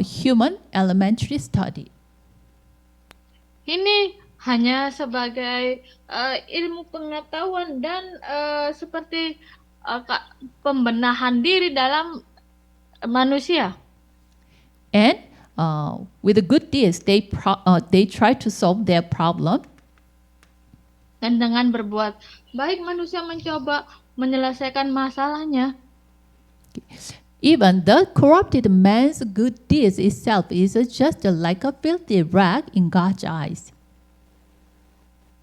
human elementary study. Ini hanya sebagai ilmu pengetahuan dan seperti pembenahan diri dalam manusia. And with the good deeds, they try to solve their problem. Dan dengan berbuat baik, manusia mencoba menyelesaikan masalahnya. Even the corrupted man's good deeds itself is just like a filthy rag in God's eyes.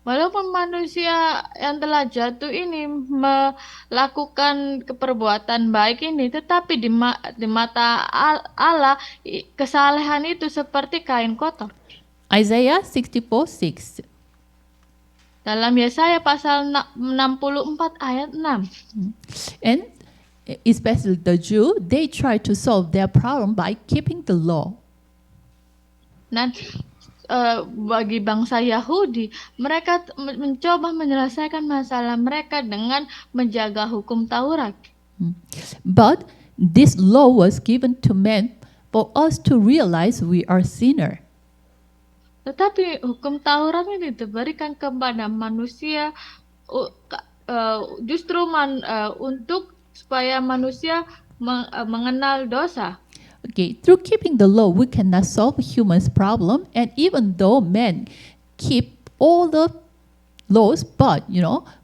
Walaupun manusia yang telah jatuh ini melakukan perbuatan baik ini, tetapi di mata Allah kesalehan itu seperti kain kotor. Isaiah 64:6. Dalam Yesaya pasal 64 ayat 6. And especially the Jew, they try to solve their problem by keeping the law. Dan bagi bangsa Yahudi, mereka mencoba menyelesaikan masalah mereka dengan menjaga hukum Taurat. But this law was given to men for us to realize we are sinner. Tetapi hukum Taurat ini diberikan kepada manusia justru untuk supaya manusia mengenal dosa. Okay, through keeping the law, we cannot solve humans' problem, and even though men keep all the laws, but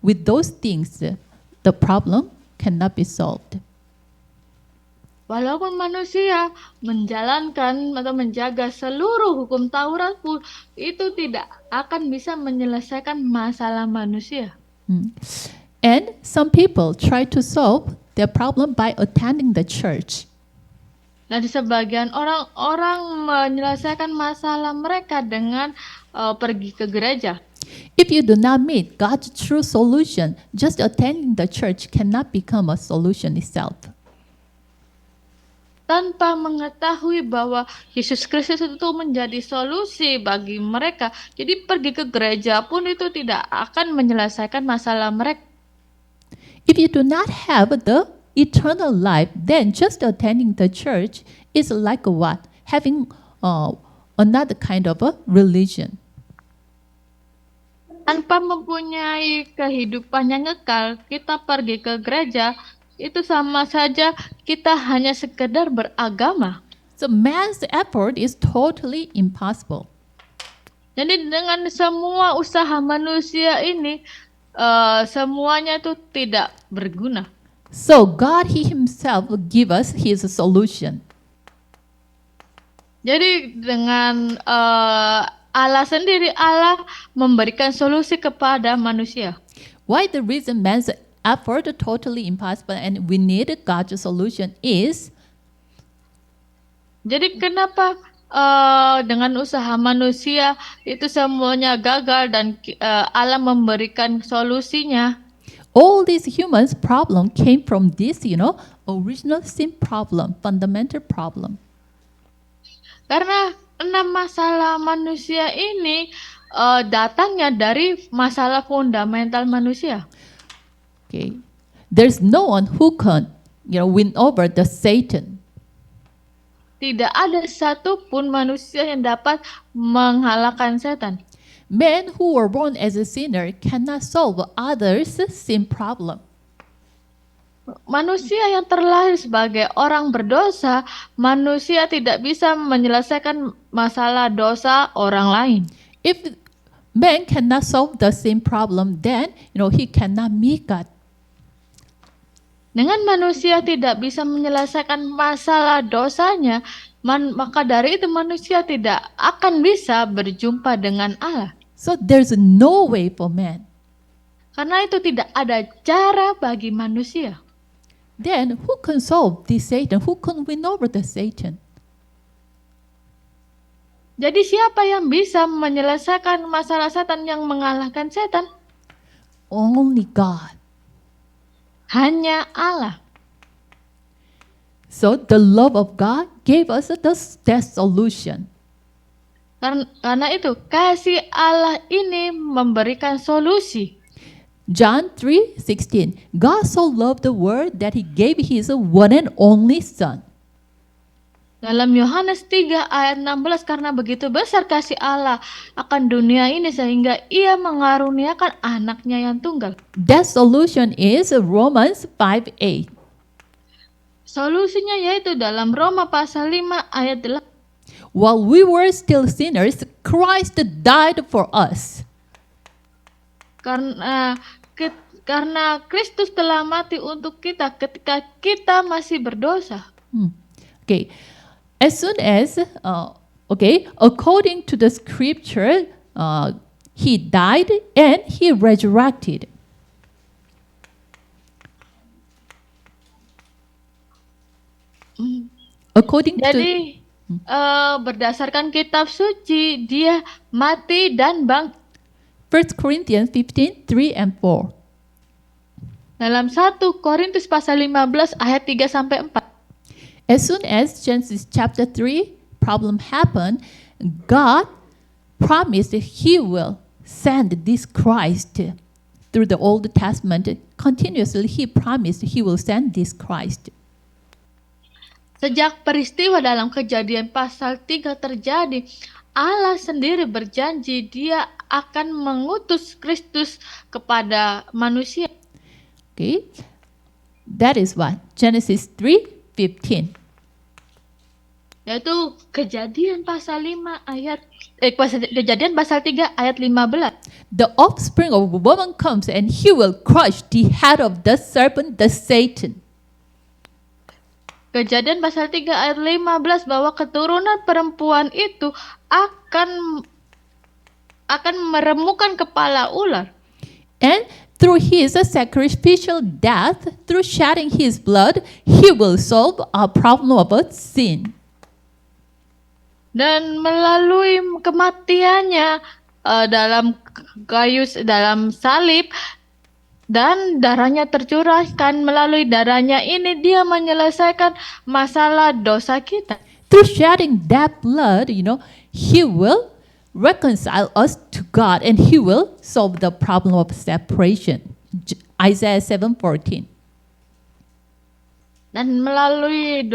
with those things, the problem cannot be solved. Walaupun manusia menjalankan atau menjaga seluruh hukum Taurat pun, itu tidak akan bisa menyelesaikan masalah manusia. And some people try to solve their problem by attending the church. Dan sebagian orang menyelesaikan masalah mereka dengan pergi ke gereja. If you do not meet God's true solution, just attending the church cannot become a solution itself. Tanpa mengetahui bahwa Yesus Kristus itu menjadi solusi bagi mereka, jadi pergi ke gereja pun itu tidak akan menyelesaikan masalah mereka. If you do not have the eternal life, then just attending the church is like what? Having another kind of a religion. tanpa mempunyai kehidupan yang kekal, kita pergi ke gereja, itu sama saja kita hanya sekedar beragama. So man's effort is totally impossible. Jadi dengan semua usaha manusia ini, semuanya itu tidak berguna. So God He Himself will give us His solution. Jadi dengan Allah sendiri, Allah memberikan solusi kepada manusia. Why the reason man's effort totally impossible and we need God's solution is Jadi kenapa dengan usaha manusia itu semuanya gagal dan Allah memberikan solusinya? all these humans' problem came from this, original sin problem, fundamental problem. Karena 6 masalah manusia ini datangnya dari masalah fundamental manusia. Okay, there's no one who can, win over the Satan. Tidak ada satupun manusia yang dapat mengalahkan setan. Men who were born as a sinner cannot solve others' sin problem. Manusia yang terlahir sebagai orang berdosa, manusia tidak bisa menyelesaikan masalah dosa orang lain. If man cannot solve the sin problem, then he cannot meet God. Dengan manusia tidak bisa menyelesaikan masalah dosanya, maka dari itu manusia tidak akan bisa berjumpa dengan Allah. So there's no way for man. Karena itu tidak ada cara bagi manusia. Then who can solve this Satan? Who can win over the Satan? Jadi siapa yang bisa menyelesaikan masalah setan, yang mengalahkan setan? Only God. Hanya Allah. So the love of God gave us that solution. Karena itu kasih Allah ini memberikan solusi. John 3:16. God so loved the world that He gave His one and only Son. Dalam Yohanes 3 ayat 16, karena begitu besar kasih Allah akan dunia ini sehingga Ia mengaruniakan anaknya yang tunggal. That solution is Romans 5:8. Solusinya yaitu dalam Roma pasal 5 ayat 8. While we were still sinners, Christ died for us. Karena Kristus telah mati untuk kita ketika kita masih berdosa. Okay, as soon as according to the scripture, He died and He resurrected. According to Jadi berdasarkan kitab suci, Dia mati dan bangkit. 1 Corinthians 15:3 and 4. Dalam 1 Korintus pasal 15 ayat 3 sampai 4. As soon as Genesis chapter 3 problem happened, God promised He will send this Christ through the Old Testament. Continuously He promised He will send this Christ. Sejak peristiwa dalam Kejadian pasal 3 terjadi, Allah sendiri berjanji Dia akan mengutus Kristus kepada manusia. Okay, that is what Genesis 3:15. Yaitu Kejadian pasal 5 ayat Kejadian pasal 3 ayat 15. The offspring of a woman comes and he will crush the head of the serpent, the Satan. Kejadian pasal 3 ayat 15 bahwa keturunan perempuan itu akan meremukkan kepala ular. And through his sacrificial death, through shedding his blood, he will solve our problem about sin. Dan melalui kematiannya dalam salib dan darahnya tercurahkan, melalui darahnya ini Dia menyelesaikan masalah dosa kita. Through shedding that blood, he will reconcile us to God and he will solve the problem of separation. Isaiah 7:14. Dan melalui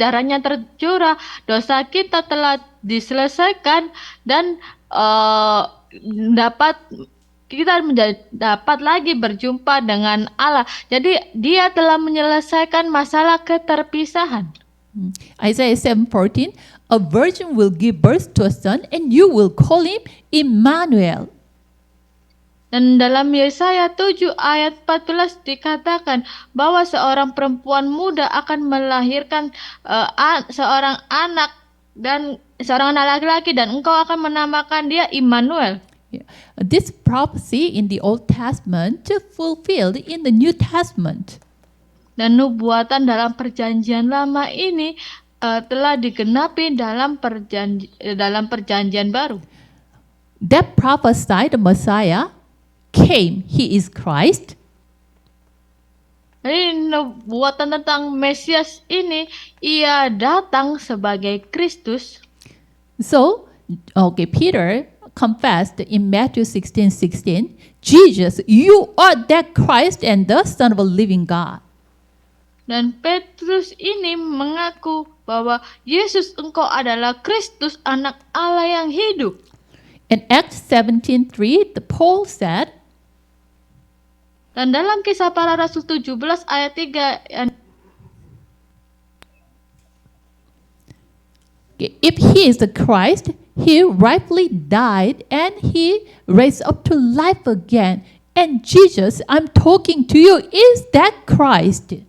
darahnya tercurah, dosa kita telah diselesaikan dan dapat lagi berjumpa dengan Allah. Jadi dia telah menyelesaikan masalah keterpisahan. Isaiah 7:14, a virgin will give birth to a son and you will call him Emmanuel. Dan dalam Yesaya 7 ayat 14 dikatakan bahwa seorang perempuan muda akan melahirkan seorang anak laki-laki dan engkau akan menamakan dia Immanuel. Yeah. This prophecy in the Old Testament fulfilled in the New Testament. Dan nubuatan dalam perjanjian lama ini telah digenapi dalam perjanjian baru. That prophesied Messiah came, he is Christ. Jadi nubuatan tentang Mesias ini, ia datang sebagai Kristus. So, Peter confessed in Matthew 16:16, Jesus, you are that Christ and the Son of a living God. Dan Petrus ini mengaku bahwa Yesus engkau adalah Kristus, anak Allah yang hidup. In Acts 17:3, Paul said, dan dalam Kisah Para Rasul 17 ayat 3, if he is the Christ, he rightly died and he raised up to life again. And Jesus, I'm talking to you, is that Christ.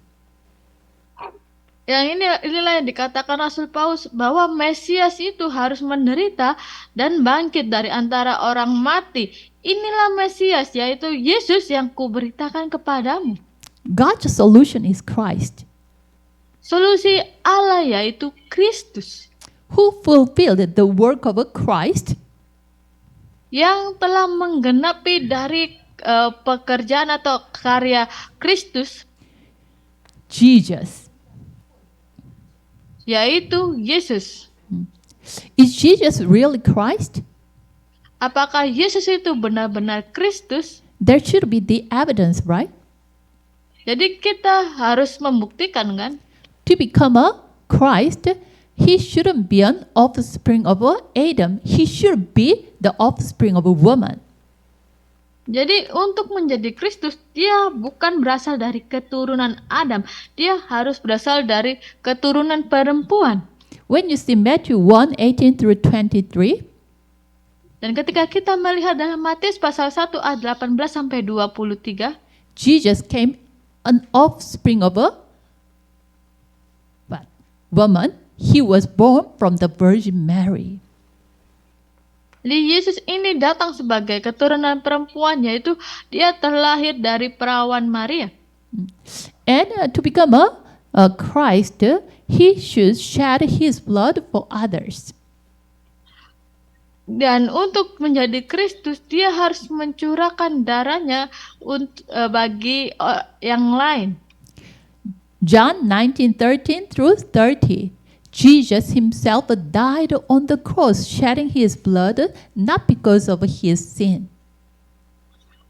Yang inilah yang dikatakan Rasul Paulus bahwa Mesias itu harus menderita dan bangkit dari antara orang mati. Inilah Mesias, yaitu Yesus yang kuberitakan kepadamu. God's solution is Christ. Solusi Allah yaitu Kristus. Who fulfilled the work of a Christ? Yang telah menggenapi dari pekerjaan atau karya Kristus. Jesus. Yaitu Yesus. Is Jesus really Christ? Apakah Yesus itu benar-benar Kristus? There should be the evidence, right? Jadi kita harus membuktikan kan? To become a Christ, he shouldn't be an offspring of Adam. He should be the offspring of a woman. Jadi untuk menjadi Kristus, dia bukan berasal dari keturunan Adam. Dia harus berasal dari keturunan perempuan. When you see Matthew 1:18-23, dan ketika kita melihat dalam Matius pasal 1 ayat 18 sampai 23, Jesus came an offspring of a woman. He was born from the Virgin Mary. Jadi Yesus ini datang sebagai keturunan perempuan, yaitu dia terlahir dari perawan Maria. And to become a Christ, he should shed his blood for others. Dan untuk menjadi Kristus, dia harus mencurahkan darahnya bagi yang lain. John 19:13-30. Jesus himself died on the cross, shedding his blood not because of his sin.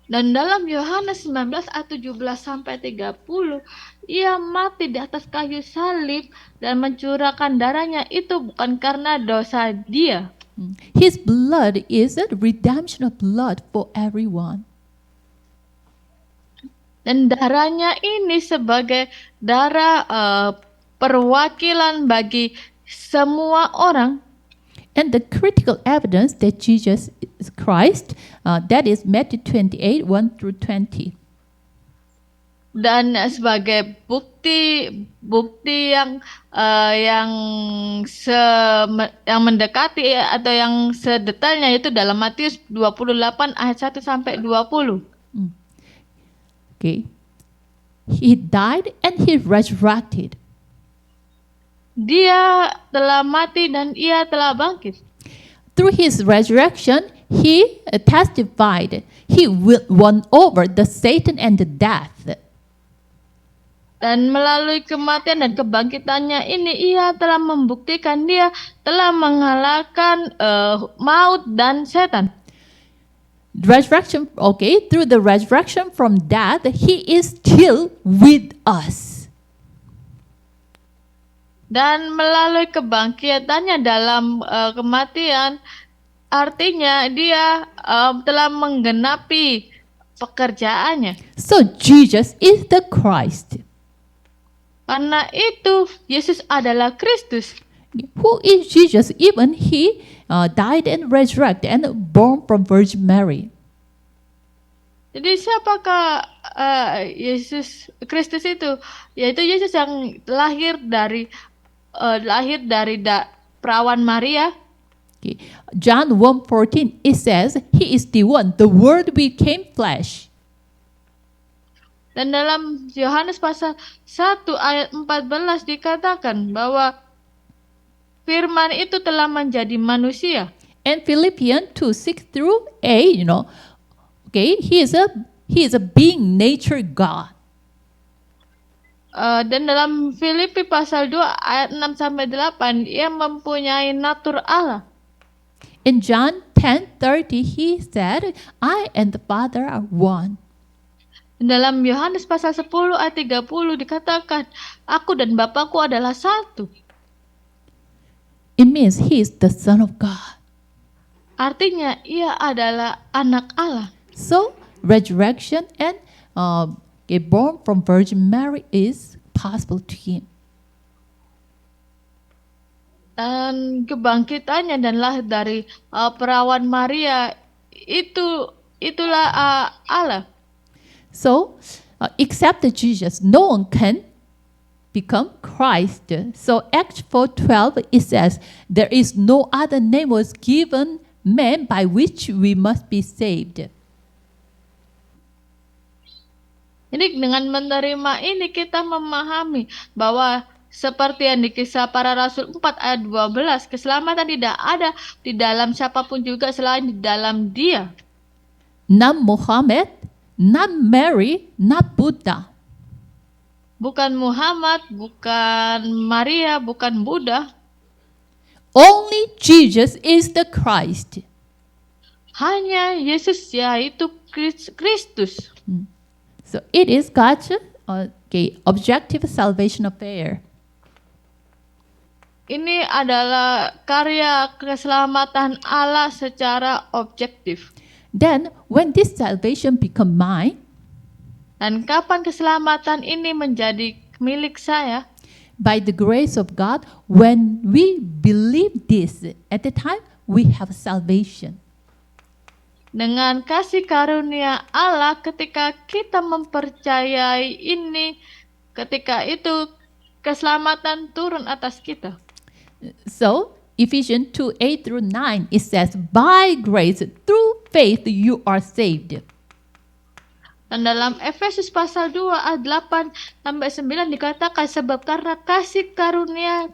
Dan dalam Yohanes 19 ayat 17 sampai 30, ia mati di atas kayu salib dan mencurahkan darahnya itu bukan karena dosa dia. His blood is a redemption of blood for everyone. Dan darahnya ini sebagai darah perwakilan bagi semua orang. And the critical evidence that Jesus is Christ, that is Matthew 28:1-20. Dan sebagai bukti yang mendekati atau yang sedetailnya itu dalam Matius 28 ayat 1 sampai 20. Okay. He died and he resurrected. Dia telah mati dan ia telah bangkit. Through his resurrection, he testified. He won over the Satan and the death. Dan melalui kematian dan kebangkitannya ini, ia telah membuktikan dia telah mengalahkan maut dan setan. Resurrection, okay, through the resurrection from death, he is still with us. Dan melalui kebangkitannya dalam kematian, artinya dia telah menggenapi pekerjaannya. So Jesus is the Christ. Karena itu Yesus adalah Kristus. Who is Jesus? Even he died and resurrected and born from Virgin Mary. Jadi siapakah Yesus Kristus itu? Yaitu Yesus yang lahir dari perawan Maria. Okay. John 1:14 it says he is the one, the word became flesh. Dan dalam Yohanes pasal 1 ayat 14 dikatakan bahwa firman itu telah menjadi manusia. And Philippians 2:6-8, okay, he is a being nature God. Dan dalam Filipi pasal 2 ayat 6 sampai 8 ia mempunyai natur Allah. In John 10:30 he said, I and the Father are one. Dalam Yohanes pasal 10 ayat 30 dikatakan, aku dan Bapakku adalah satu. It means he is the Son of God. Artinya ia adalah anak Allah. So resurrection and born from Virgin Mary is possible to him. Dan kebangkitannya dan lahir dari perawan Maria itulah Allah. So, except Jesus, no one can become Christ. So, Acts 4:12 it says, there is no other name was given man by which we must be saved. Jadi dengan menerima ini kita memahami bahwa seperti yang di Kisah Para Rasul 4 ayat 12, keselamatan tidak ada di dalam siapapun juga selain di dalam Dia. Not Muhammad, not Mary, not Buddha. Bukan Muhammad, bukan Maria, bukan Buddha. Only Jesus is the Christ. Hanya Yesus, yaitu Kristus. So it is God's objective salvation affair. Ini adalah karya keselamatan Allah secara objektif. Then when this salvation become mine, dan kapan keselamatan ini menjadi milik saya? by the grace of God, when we believe this, at the time we have salvation. Dengan kasih karunia Allah, ketika kita mempercayai ini, ketika itu keselamatan turun atas kita. So Ephesians 2:8-9 it says, by grace through faith you are saved. Dan dalam Efesus pasal 2 ayat 8 sampai 9 dikatakan, sebab karena kasih karunia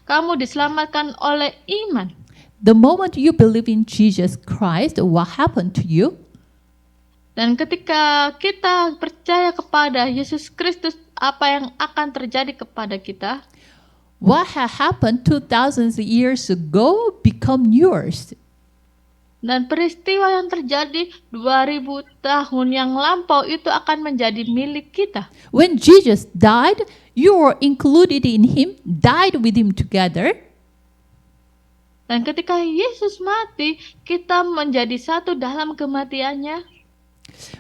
kamu diselamatkan oleh iman. The moment you believe in Jesus Christ, what happened to you? Dan ketika kita percaya kepada Yesus Kristus, apa yang akan terjadi kepada kita? What had happened 2,000 years ago become yours. Dan peristiwa yang terjadi 2000 tahun yang lampau itu akan menjadi milik kita. When Jesus died, you were included in him, died with him together. Dan ketika Yesus mati, kita menjadi satu dalam kematiannya.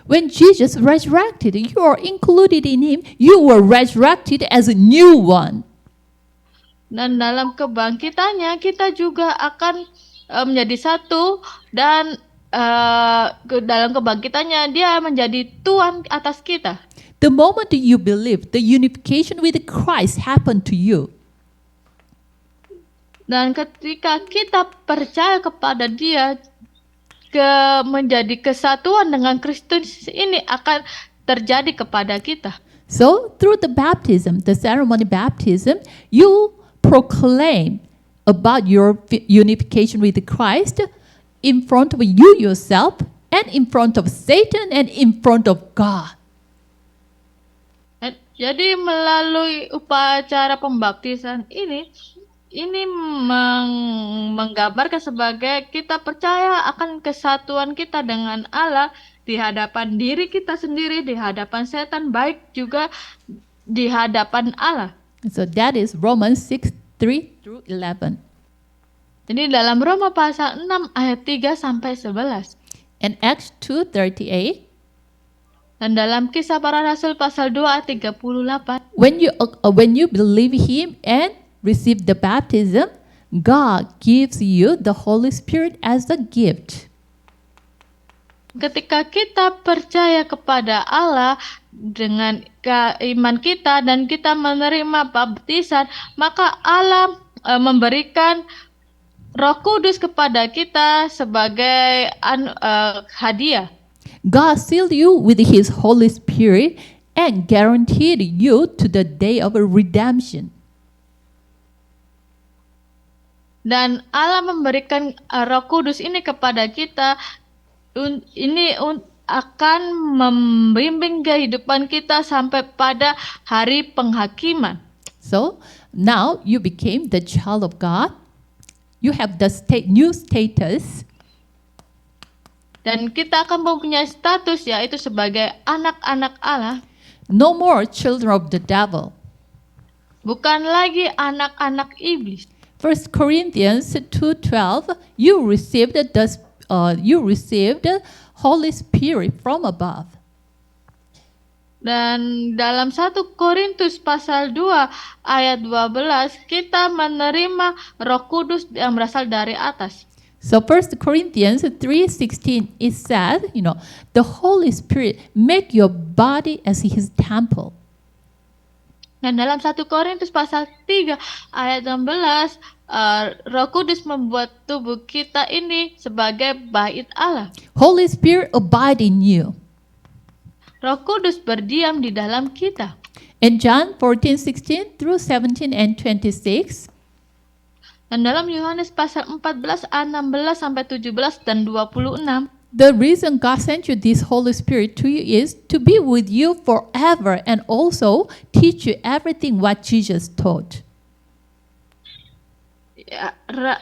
When Jesus resurrected, you are included in him, you were resurrected as a new one. Dan dalam kebangkitannya kita juga akan menjadi satu, dan dalam kebangkitannya dia menjadi Tuhan atas kita. The moment you believe, the unification with Christ happened to you. Dan ketika kita percaya kepada Dia, menjadi kesatuan dengan Kristus ini akan terjadi kepada kita. So through the baptism, the ceremony baptism, you proclaim about your unification with Christ in front of you yourself and in front of Satan and in front of God. Jadi melalui upacara pembaptisan ini menggambarkan sebagai kita percaya akan kesatuan kita dengan Allah di hadapan diri kita sendiri, di hadapan setan, baik juga di hadapan Allah. So that is Romans 6:3-11. Ini dalam Roma pasal 6 ayat 3 sampai 11. And Acts 2:38, Dan dalam Kisah Para Rasul pasal 2 ayat 38. when you believe him and receive the baptism, God gives you the Holy Spirit as a gift. Ketika kita percaya kepada Allah dengan iman kita dan kita menerima baptisan, maka Allah memberikan Roh Kudus kepada kita sebagai hadiah. God sealed you with his Holy Spirit and guaranteed you to the day of redemption. Dan Allah memberikan Roh Kudus ini kepada kita, ini akan membimbing kehidupan kita sampai pada hari penghakiman. So now you became the child of God. You have the new status. Dan kita akan mempunyai status, yaitu sebagai anak-anak Allah. No more children of the devil. Bukan lagi anak-anak iblis. 1 Corinthians 2:12, you received Holy Spirit from above. Dan dalam 1 Korintus pasal 2 ayat 12, kita menerima Roh Kudus yang berasal dari atas. So 1 Corinthians 3:16, it said, the Holy Spirit make your body as his temple. Dan dalam 1 Korintus pasal 3 ayat 16, Roh Kudus membuat tubuh kita ini sebagai bait Allah. Holy Spirit abide in you. Roh Kudus berdiam di dalam kita. In John 14:16 through 17 and 26, dan dalam Yohanes pasal 14 ayat 16 sampai 17 dan 26, the reason God sent you this Holy Spirit to you is to be with you forever and also teach you everything what Jesus taught.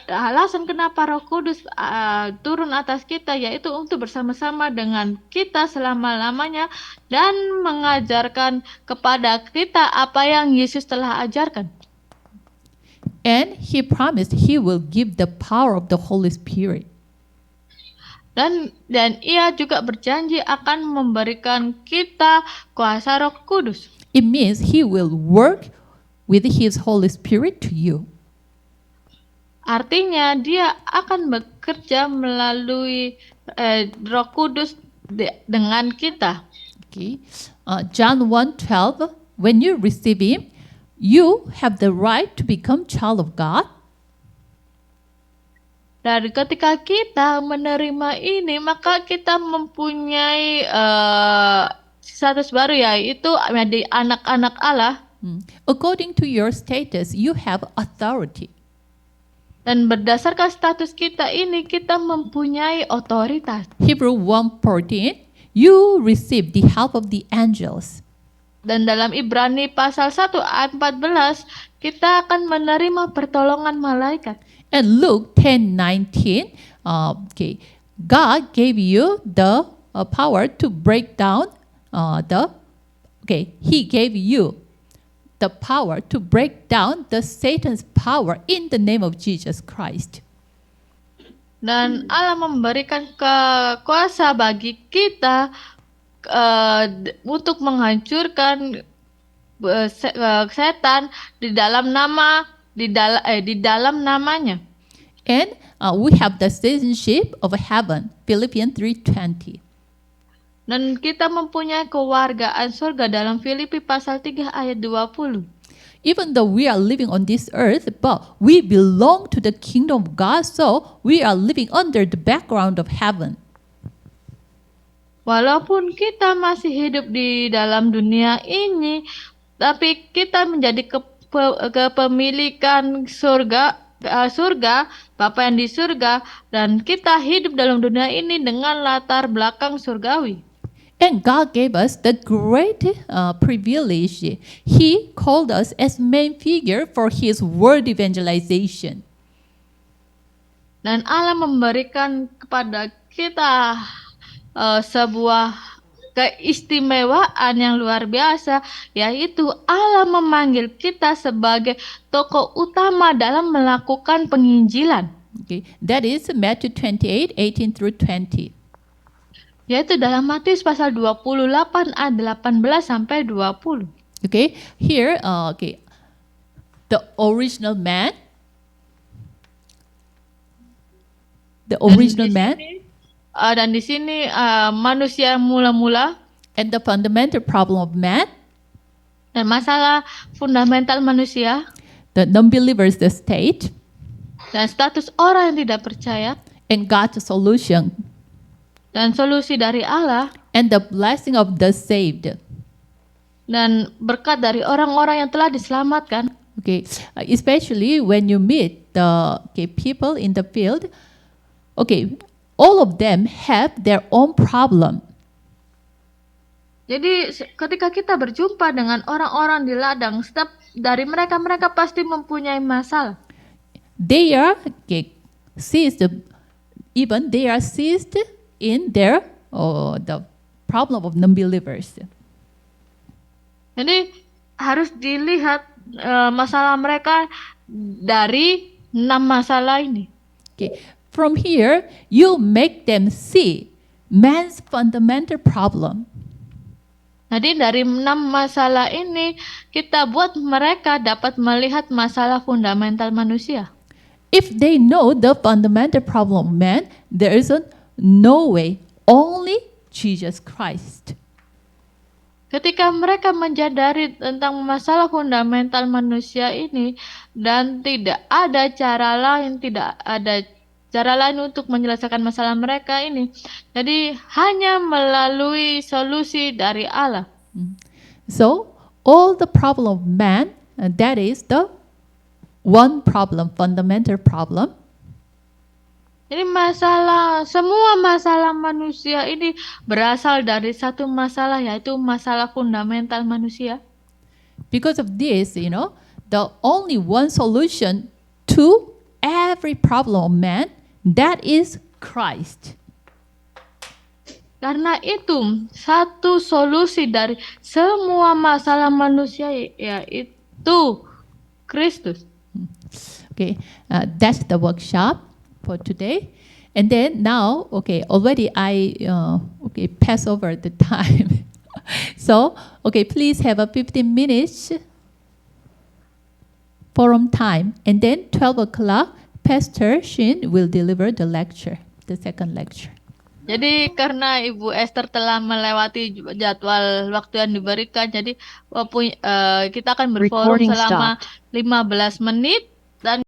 Alasan kenapa Roh Kudus turun atas kita yaitu untuk bersama-sama dengan kita selama-lamanya dan mengajarkan kepada kita apa yang Yesus telah ajarkan. And he promised he will give the power of the Holy Spirit. Dan ia juga berjanji akan memberikan kita kuasa Roh Kudus. It means he will work with his Holy Spirit to you. Artinya dia akan bekerja melalui Roh Kudus dengan kita. Okay. John 1:12, when you receive him, you have the right to become child of God. Dan ketika kita menerima ini, maka kita mempunyai status baru, yaitu menjadi anak-anak Allah. According to your status, you have authority. Dan berdasarkan status kita ini, kita mempunyai otoritas. Hebrew 1:14, you receive the help of the angels. Dan dalam Ibrani pasal 1 ayat 14, kita akan menerima pertolongan malaikat. And Luke 10:19, God gave you the power to break down He gave you the power to break down the Satan's power in the name of Jesus Christ. Dan Allah memberikan kuasa bagi kita untuk menghancurkan setan di dalam namanya. And we have the citizenship of heaven, Philippians 3:20. Dan kita mempunyai kewargaan surga dalam Filipi pasal 3 ayat 20. Even though we are living on this earth, but we belong to the kingdom of God, so we are living under the background of heaven. Walaupun kita masih hidup di dalam dunia ini, tapi kita menjadi kepemilikan surga, Bapa yang di surga, dan kita hidup dalam dunia ini dengan latar belakang surgawi. And God gave us the great privilege. He called us as main figure for His word evangelization. Dan Allah memberikan kepada kita sebuah keistimewaan yang luar biasa, yaitu Allah memanggil kita sebagai tokoh utama dalam melakukan penginjilan. Okay, that is Matthew 28, 18 through 20. Yaitu dalam Matius pasal 28 ayat 18 sampai 20. Okay, here, okay, the original man, Dan di sini manusia mula-mula and the fundamental problem of man, dan masalah fundamental manusia the non-believers, the state, dan status orang yang tidak percaya and God's solution, dan solusi dari Allah and the blessing of the saved. dan berkat dari orang-orang yang telah diselamatkan. Okay, especially when you meet the people in the field, okay, all of them have their own problem. Jadi ketika kita berjumpa dengan orang-orang di ladang, setiap dari mereka pasti mempunyai masalah. They are seized, even they are seized in their the problem of non-believers. Jadi harus dilihat masalah mereka dari 6 masalah ini. Okay. From here, you make them see man's fundamental problem. Jadi dari 6 masalah ini kita buat mereka dapat melihat masalah fundamental manusia. If they know the fundamental problem of man, there is no way, only Jesus Christ. Ketika mereka menyadari tentang masalah fundamental manusia ini dan tidak ada cara lain untuk menyelesaikan masalah mereka ini. Jadi hanya melalui solusi dari Allah. So all the problem of man, that is the one problem, fundamental problem. Jadi semua masalah manusia ini berasal dari satu masalah, yaitu masalah fundamental manusia. Because of this, the only one solution to every problem of man, that is Christ. Karena itu, satu solusi dari semua masalah manusia yaitu Kristus. Okay, that's the workshop for today. And then now, already I pass over the time. So, please have a 15 minutes forum time. And then 12 o'clock, Pastor Shin will deliver the lecture, the second lecture. Jadi karena Ibu Esther telah melewati jadwal waktu yang diberikan, jadi kita akan berforum selama 15 menit. Dan